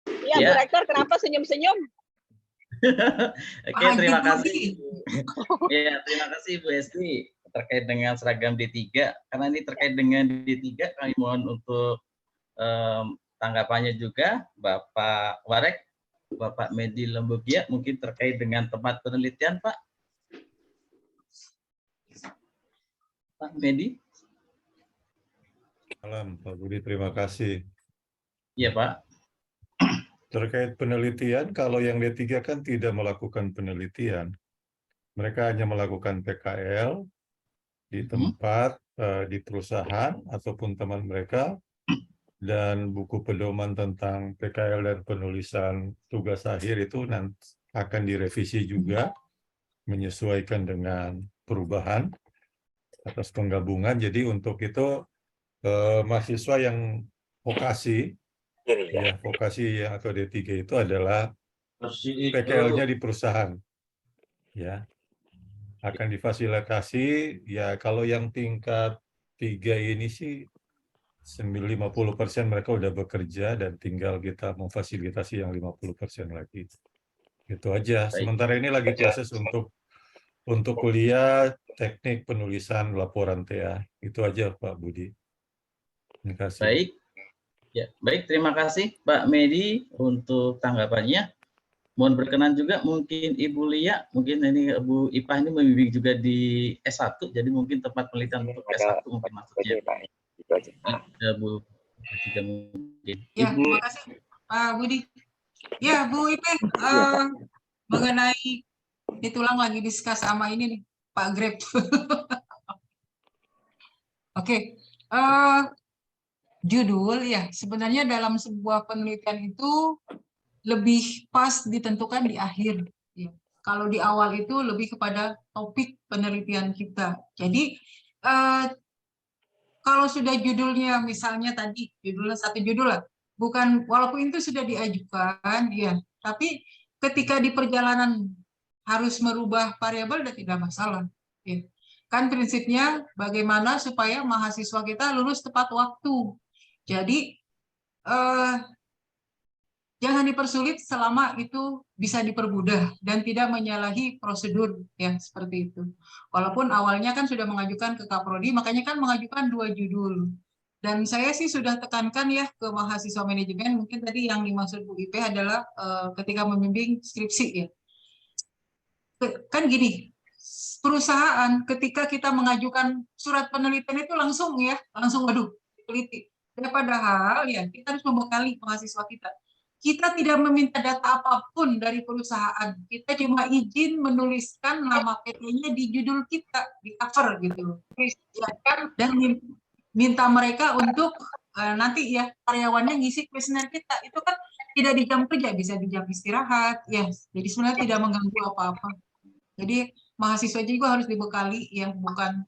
Iya Bu Rektor kenapa senyum-senyum? Oke, terima kasih. Ya, terima kasih Bu Hesti terkait dengan seragam D3. Karena ini terkait dengan D3, kami mohon untuk tanggapannya juga Bapak Warek, Bapak Medi Lembugia, mungkin terkait dengan tempat penelitian Pak. Pak Medi. Salam Pak Budi, terima kasih. Iya Pak. Terkait penelitian, kalau yang D3 kan tidak melakukan penelitian. Mereka hanya melakukan PKL di tempat, di perusahaan, ataupun teman mereka, dan buku pedoman tentang PKL dan penulisan tugas akhir itu nanti akan direvisi juga, menyesuaikan dengan perubahan atas penggabungan. Jadi untuk itu, mahasiswa yang vokasi, ya vokasi yang atau D3 itu adalah PKL-nya di perusahaan, ya akan difasilitasi. Ya kalau yang tingkat 3 ini sih 50% mereka udah bekerja dan tinggal kita memfasilitasi yang 50% lagi. Itu aja. Sementara ini lagi proses untuk kuliah teknik penulisan laporan TA. Itu aja Pak Budi. Terima kasih. Baik. Ya, baik, terima kasih Pak Medi untuk tanggapannya. Mohon berkenan juga mungkin Ibu Lia, mungkin ini Bu Ipah ini membimbing juga di S1, jadi mungkin tempat penelitian untuk S1 mungkin maksudnya. Itu aja. Ya, Bu. Jika mungkin. Ya, Ibu, terima kasih Pak Budi. Ya, Bu Ipe, mengenai ditulang lagi diskus sama ini nih, Pak Grab. Oke, judul ya sebenarnya dalam sebuah penelitian itu lebih pas ditentukan di akhir. Ya. Kalau di awal itu lebih kepada topik penelitian kita. Jadi kalau sudah judulnya misalnya tadi judulnya satu judul lah, bukan walaupun itu sudah diajukan, ya, tapi ketika di perjalanan harus merubah variabel dan tidak masalah. Ya. Kan prinsipnya bagaimana supaya mahasiswa kita lulus tepat waktu. Jadi jangan dipersulit selama itu bisa dipermudah dan tidak menyalahi prosedur ya seperti itu. Walaupun awalnya kan sudah mengajukan ke Kaprodi, makanya kan mengajukan 2 judul. Dan saya sih sudah tekankan ya ke mahasiswa manajemen, mungkin tadi yang dimaksud Bu Ipe adalah ketika membimbing skripsi ya. Kan gini, perusahaan ketika kita mengajukan surat penelitian itu langsung waduh, teliti. Padahal ya kita harus membekali mahasiswa kita. Kita tidak meminta data apapun dari perusahaan. Kita cuma izin menuliskan nama PT-nya di judul kita, di cover gitu. Dan minta mereka untuk nanti ya karyawannya ngisi kuesioner kita. Itu kan tidak di jam kerja, bisa di jam istirahat. Ya, jadi sebenarnya tidak mengganggu apa-apa. Jadi mahasiswa juga harus dibekali ya, bukan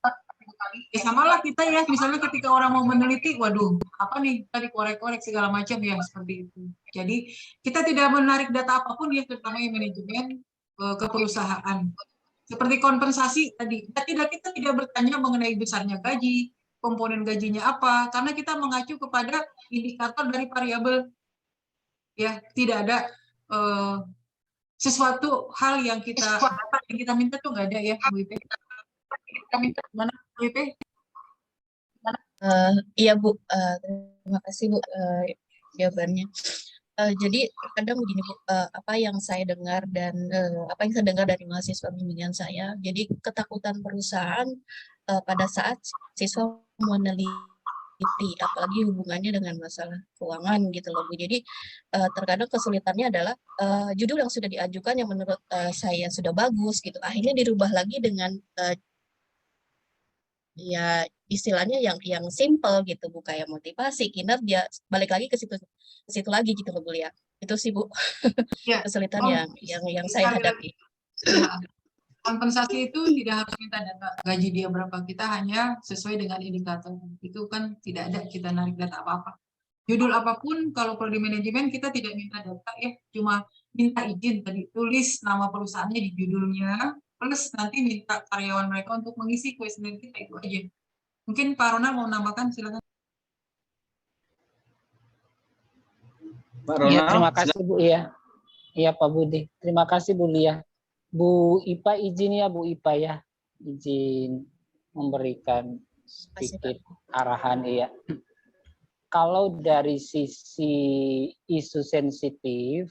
ya samalah kita ya, misalnya ketika orang mau meneliti, waduh apa nih tadi korek-korek segala macam ya seperti itu. Jadi kita tidak menarik data apapun ya, terutama yang manajemen ke perusahaan. Seperti kompensasi tadi, kita tidak bertanya mengenai besarnya gaji, komponen gajinya apa, karena kita mengacu kepada indikator dari variabel ya, tidak ada sesuatu hal yang kita minta tuh nggak ada ya Bu Ipe. Kita minta mana Bu Ipe? Iya Bu, terima kasih Bu jawabannya. Jadi kadang begini Bu, apa yang saya dengar dan apa yang saya dengar dari mahasiswa bimbingan saya, jadi ketakutan perusahaan pada saat siswa meneliti, apalagi hubungannya dengan masalah keuangan gitu loh Bu. Jadi terkadang kesulitannya adalah judul yang sudah diajukan yang menurut saya sudah bagus gitu, akhirnya dirubah lagi dengan ya istilahnya yang simple gitu Bu, kayak motivasi, kinerja, balik lagi ke situ lagi gitu loh Bu ya. Itu sih Bu Ya, kesulitan yang saya hadapi. Kompensasi itu tidak harus minta data gaji dia berapa, kita hanya sesuai dengan indikator. Itu kan tidak ada kita narik data apa-apa. Judul apapun kalau prodi manajemen kita tidak minta data ya, cuma minta izin tadi, tulis nama perusahaannya di judulnya, plus nanti minta karyawan mereka untuk mengisi kuesioner kita, itu aja. Mungkin Pak Ronald mau nambahkan, silakan. Pak Ya, Ronald, terima kasih Bu ya. Iya Pak Budi, terima kasih Bu Lia. Bu Ipa izin ya Bu Ipa ya, izin memberikan sedikit arahan ya. Kalau dari sisi isu sensitif,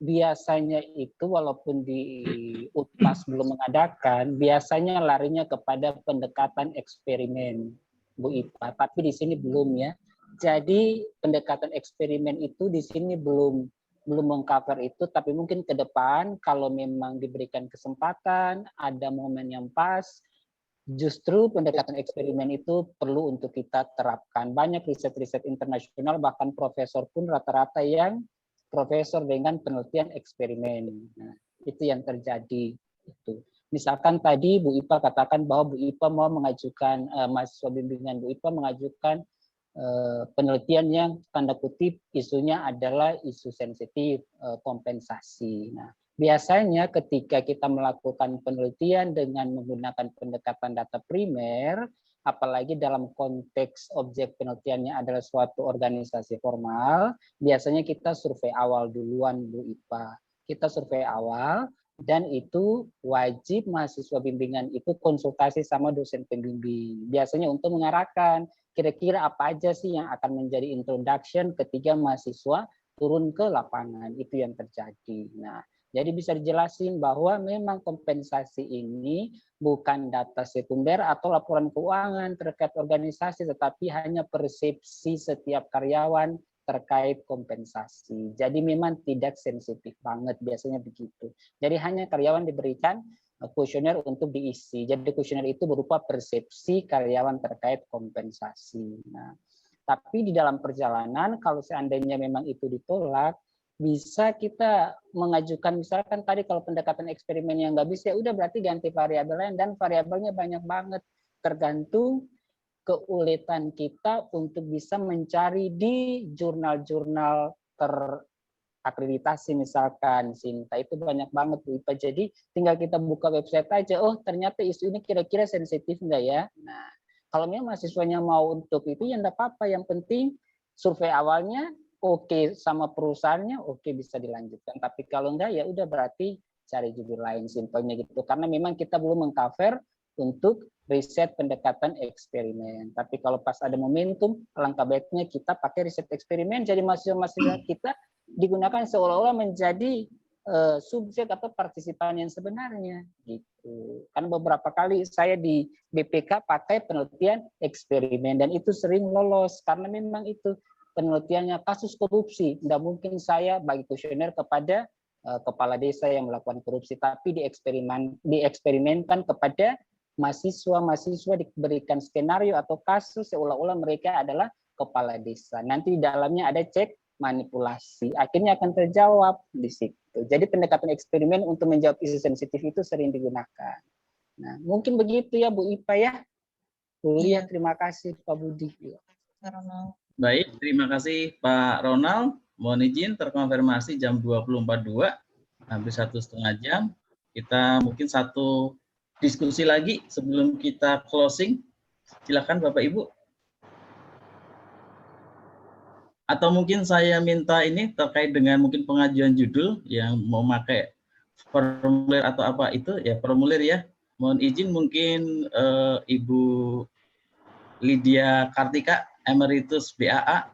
biasanya itu walaupun di UTAS belum mengadakan, biasanya larinya kepada pendekatan eksperimen, Bu Ipa. Tapi di sini belum ya. Jadi pendekatan eksperimen itu di sini belum mengcover itu, tapi mungkin ke depan kalau memang diberikan kesempatan, ada momen yang pas, justru pendekatan eksperimen itu perlu untuk kita terapkan. Banyak riset-riset internasional, bahkan profesor pun rata-rata yang profesor dengan penelitian eksperimen. Nah, itu yang terjadi. Itu. Misalkan tadi Bu Ipa katakan bahwa Bu Ipa mau mengajukan, mahasiswa bimbingan Bu Ipa mengajukan penelitian yang tanda kutip isunya adalah isu sensitif, kompensasi. Nah, biasanya ketika kita melakukan penelitian dengan menggunakan pendekatan data primer, apalagi dalam konteks objek penelitiannya adalah suatu organisasi formal, biasanya kita survei awal duluan Bu Ipa. Kita survei awal dan itu wajib mahasiswa bimbingan itu konsultasi sama dosen pembimbing. Biasanya untuk mengarahkan kira-kira apa aja sih yang akan menjadi introduction ketika mahasiswa turun ke lapangan, itu yang terjadi. Nah, Jadi bisa dijelasin bahwa memang kompensasi ini bukan data sekunder atau laporan keuangan terkait organisasi, tetapi hanya persepsi setiap karyawan terkait kompensasi. Jadi memang tidak sensitif banget, biasanya begitu. Jadi hanya karyawan diberikan kuesioner untuk diisi. Jadi kuesioner itu berupa persepsi karyawan terkait kompensasi. Nah, tapi di dalam perjalanan kalau seandainya memang itu ditolak, bisa kita mengajukan misalkan tadi kalau pendekatan eksperimen yang nggak bisa, ya udah berarti ganti variabel lain, dan variabelnya banyak banget tergantung keuletan kita untuk bisa mencari di jurnal-jurnal terakreditasi misalkan Sinta, itu banyak banget Bu Ipa. Jadi tinggal kita buka website aja, oh ternyata isu ini kira-kira sensitif enggak ya. Nah, kalau memang mahasiswanya mau untuk itu ya enggak apa-apa, yang penting survei awalnya oke sama perusahaannya, oke bisa dilanjutkan. Tapi kalau enggak ya udah berarti cari judul lain, simpelnya gitu. Karena memang kita belum mengcover untuk riset pendekatan eksperimen. Tapi kalau pas ada momentum, alangkah baiknya kita pakai riset eksperimen, jadi mahasiswa-mahasiswa kita digunakan seolah-olah menjadi subjek atau partisipan yang sebenarnya gitu. Kan beberapa kali saya di BPK pakai penelitian eksperimen dan itu sering lolos karena memang itu penelitiannya kasus korupsi. Tidak mungkin saya bagi kuesioner kepada kepala desa yang melakukan korupsi, tapi dieksperimenkan kepada mahasiswa diberikan skenario atau kasus seolah-olah mereka adalah kepala desa. Nanti di dalamnya ada cek manipulasi, akhirnya akan terjawab di situ. Jadi pendekatan eksperimen untuk menjawab isu sensitif itu sering digunakan. Nah, mungkin begitu ya Bu Ipa ya. Bu Lia, terima kasih Pak Budi. Baik, terima kasih Pak Ronald. Mohon izin terkonfirmasi jam 20.42, hampir 1,5 jam. Kita mungkin satu diskusi lagi sebelum kita closing. Silakan Bapak Ibu. Atau mungkin saya minta ini terkait dengan mungkin pengajuan judul yang mau pakai formulir atau apa itu ya, formulir ya. Mohon izin mungkin Ibu Lydia Kartika, Emeritus BAA,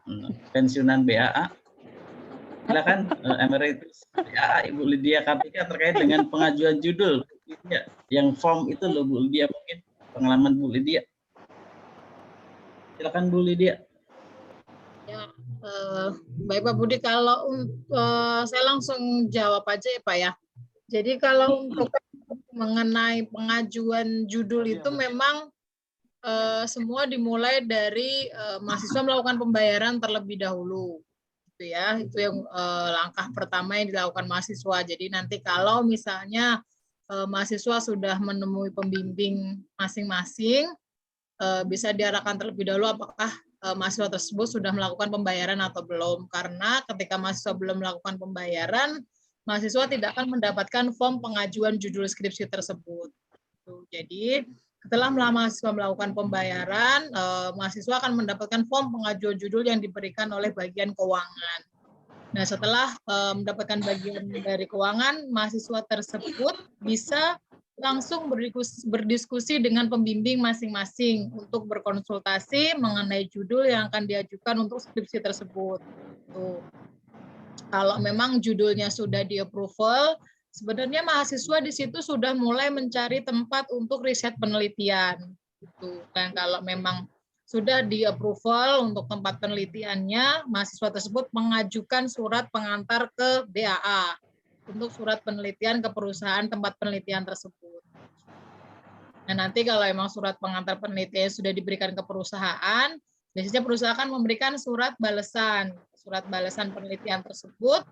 pensiunan BAA. Silakan Emeritus BAA Ibu Lydia Kartika terkait dengan pengajuan judul yang form itu loh Bu Lydia, mungkin pengalaman Bu Lydia. Silakan Bu Lydia. Ya, baik Pak Budi, kalau saya langsung jawab aja ya Pak ya. Jadi kalau untuk mengenai pengajuan judul itu memang semua dimulai dari mahasiswa melakukan pembayaran terlebih dahulu, gitu ya. Itu yang langkah pertama yang dilakukan mahasiswa. Jadi nanti kalau misalnya mahasiswa sudah menemui pembimbing masing-masing, bisa diarahkan terlebih dahulu apakah mahasiswa tersebut sudah melakukan pembayaran atau belum. Karena ketika mahasiswa belum melakukan pembayaran, mahasiswa tidak akan mendapatkan form pengajuan judul skripsi tersebut. Jadi setelah mahasiswa melakukan pembayaran, mahasiswa akan mendapatkan form pengajuan judul yang diberikan oleh bagian keuangan. Nah, setelah mendapatkan bagian dari keuangan, mahasiswa tersebut bisa langsung berdiskusi dengan pembimbing masing-masing untuk berkonsultasi mengenai judul yang akan diajukan untuk skripsi tersebut. Tuh. Kalau memang judulnya sudah di-approval, sebenarnya mahasiswa di situ sudah mulai mencari tempat untuk riset penelitian. Gitu. Dan kalau memang sudah di-approval untuk tempat penelitiannya, mahasiswa tersebut mengajukan surat pengantar ke BAA untuk surat penelitian ke perusahaan tempat penelitian tersebut. Nah, nanti kalau memang surat pengantar penelitian sudah diberikan ke perusahaan, biasanya perusahaan akan memberikan surat balasan. Surat balasan penelitian tersebut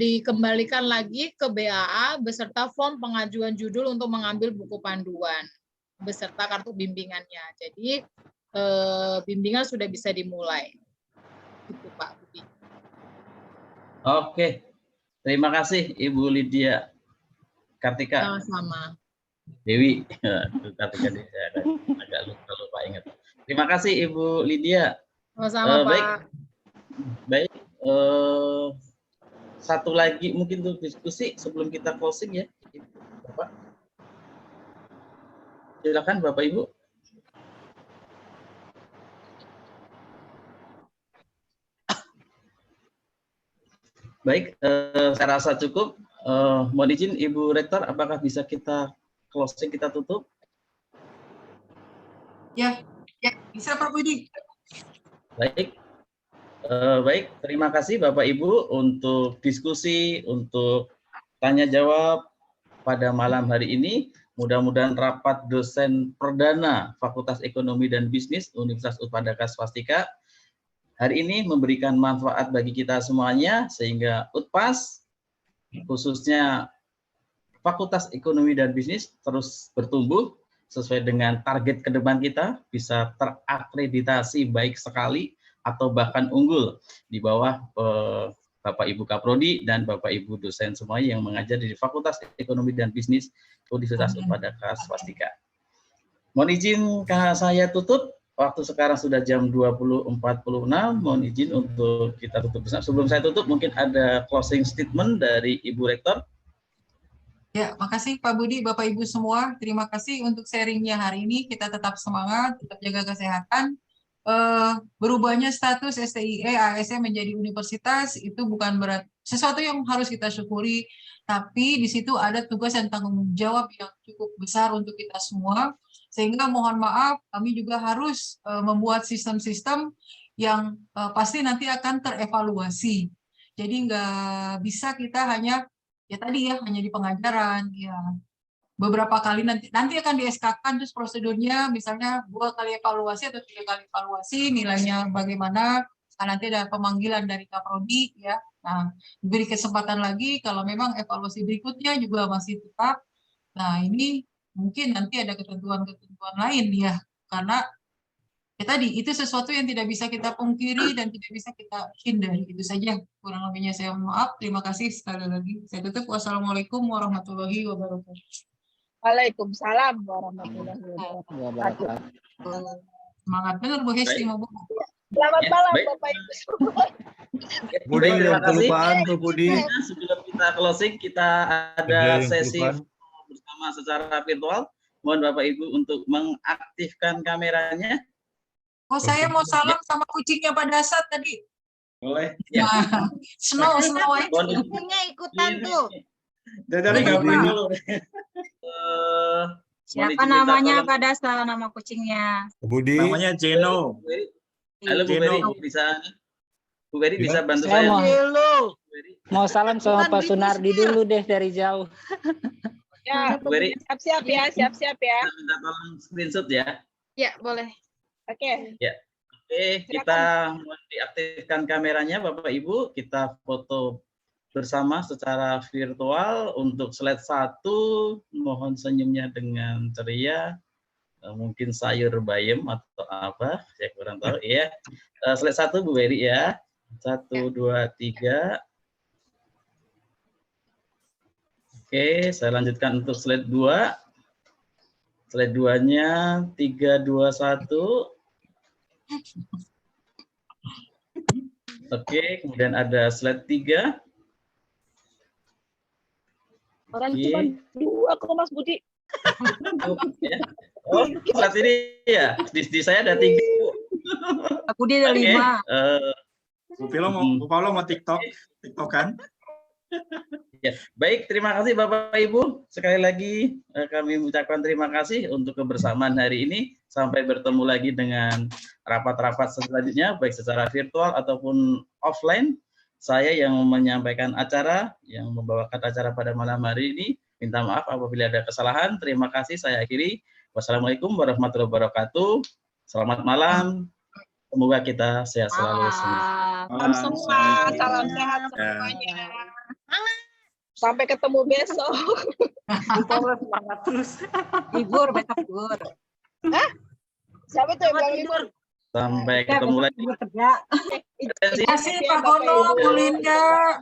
dikembalikan lagi ke BAA beserta form pengajuan judul untuk mengambil buku panduan beserta kartu bimbingannya. Jadi bimbingan sudah bisa dimulai. Itu Pak Budi. Oke. Terima kasih Ibu Lydia Kartika. Sama-sama. Dewi Kartika, agak lupa ingat. Terima kasih Ibu Lydia. Sama-sama Pak. Baik. Satu lagi mungkin untuk diskusi sebelum kita closing ya, Bapak. Silakan Bapak Ibu. Baik, saya rasa cukup Mohon izin Ibu Rektor, apakah bisa kita closing, kita tutup? Ya, bisa Pak Budi. Baik. Baik, terima kasih Bapak Ibu untuk diskusi, untuk tanya jawab pada malam hari ini. Mudah-mudahan rapat dosen perdana Fakultas Ekonomi dan Bisnis Universitas Utpadaka Swastika hari ini memberikan manfaat bagi kita semuanya, sehingga Utpas, khususnya Fakultas Ekonomi dan Bisnis, terus bertumbuh sesuai dengan target ke depan kita, bisa terakreditasi baik sekali atau bahkan unggul di bawah Bapak Ibu Kaprodi dan Bapak Ibu dosen semua yang mengajar di Fakultas Ekonomi dan Bisnis Universitas Utpadaka Swastika. Mohon izin saya tutup, waktu sekarang sudah jam 20.46, mohon izin untuk kita tutup bersama. Sebelum saya tutup, mungkin ada closing statement dari Ibu Rektor. Ya, makasih Pak Budi, Bapak Ibu semua. Terima kasih untuk sharingnya hari ini. Kita tetap semangat, tetap jaga kesehatan. Berubahnya status STIE ASN menjadi universitas itu bukan berat sesuatu yang harus kita syukuri, tapi di situ ada tugas dan tanggung jawab yang cukup besar untuk kita semua, sehingga mohon maaf kami juga harus membuat sistem-sistem yang pasti nanti akan terevaluasi. Jadi nggak bisa kita hanya hanya di pengajaran ya. Beberapa kali nanti akan di SK-kan, terus prosedurnya misalnya 2 kali evaluasi atau 3 kali evaluasi, nilainya bagaimana, nanti ada pemanggilan dari Kaprodi ya. Nah, diberi kesempatan lagi kalau memang evaluasi berikutnya juga masih tetap. Nah, ini mungkin nanti ada ketentuan-ketentuan lain ya, karena itu sesuatu yang tidak bisa kita pungkiri dan tidak bisa kita hindari. Itu saja, kurang lebihnya saya mohon maaf. Terima kasih sekali lagi. Saya tutup. Wassalamualaikum warahmatullahi wabarakatuh. Waalaikumsalam warahmatullahi wabarakatuh. Semangat benar Bu Hesti mau Bu. Selamat malam Bapak Ibu semua. Budi, terima kasih. Budi. Sebelum kita closing, kita ada sesi bersama secara virtual. Mohon Bapak Ibu untuk mengaktifkan kameranya. Oh, saya mau salam sama kucingnya Pak Dasat tadi. Boleh. Ya. Snow. Kucingnya ikutan tuh. Dari gabung dulu. Siapa namanya Pak Dasar, nama kucingnya? Budi. Namanya Jeno. Halo Bu Beri, Bu Beri bisa bantu Saya saya? mau salam sama Pak Sunardi dulu deh dari jauh. Ya, Bu Beri, siap-siap ya. minta tolong screenshot ya. Ya, boleh. Oke. Ya. Oke, kita mulai diaktifkan kameranya Bapak Ibu, kita foto bersama secara virtual. Untuk slide 1, mohon senyumnya dengan ceria. Mungkin sayur bayam atau apa, saya kurang tahu ya. Slide 1 Bu Beri ya. 1, 2, 3. Oke, saya lanjutkan untuk slide 2. Slide 2-nya 3, 2, 1. Oke, kemudian ada slide 3. Orang cuma 2 kok Mas Budi. Oh, saat ini ya, di saya ada 3. Aku dia ada 5. Bu Paulo mau TikTok-an. Ya, baik, terima kasih Bapak Ibu. Sekali lagi kami mengucapkan terima kasih untuk kebersamaan hari ini. Sampai bertemu lagi dengan rapat-rapat selanjutnya, baik secara virtual ataupun offline. Saya yang menyampaikan acara, yang membawakan acara pada malam hari ini. Minta maaf apabila ada kesalahan. Terima kasih, saya akhiri. Wassalamualaikum warahmatullahi wabarakatuh. Selamat malam. Semoga kita sehat selalu semua. Salam semua, salam sehat semuanya. Sampai ketemu besok. Semangat terus. Libur, besok libur. Hah? Siapa tuh yang bilang libur? Sampai ketemu lagi. Terima kasih Pak Bono, Bu Linda,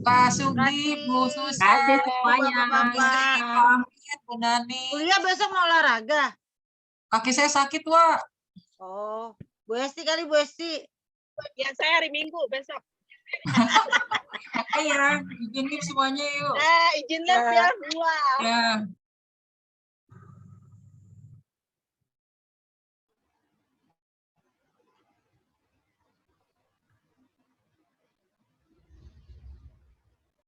Pak Sugi, Bu Susan, semuanya. Pak Amir, Bu Nani. Kuliah besok mau olahraga. Kaki saya sakit, Wak. Oh, Bu Esti kali Bu Esti. Ya, saya hari Minggu besok. Iya, izin semuanya yuk. Izin ya. Wah. Ya.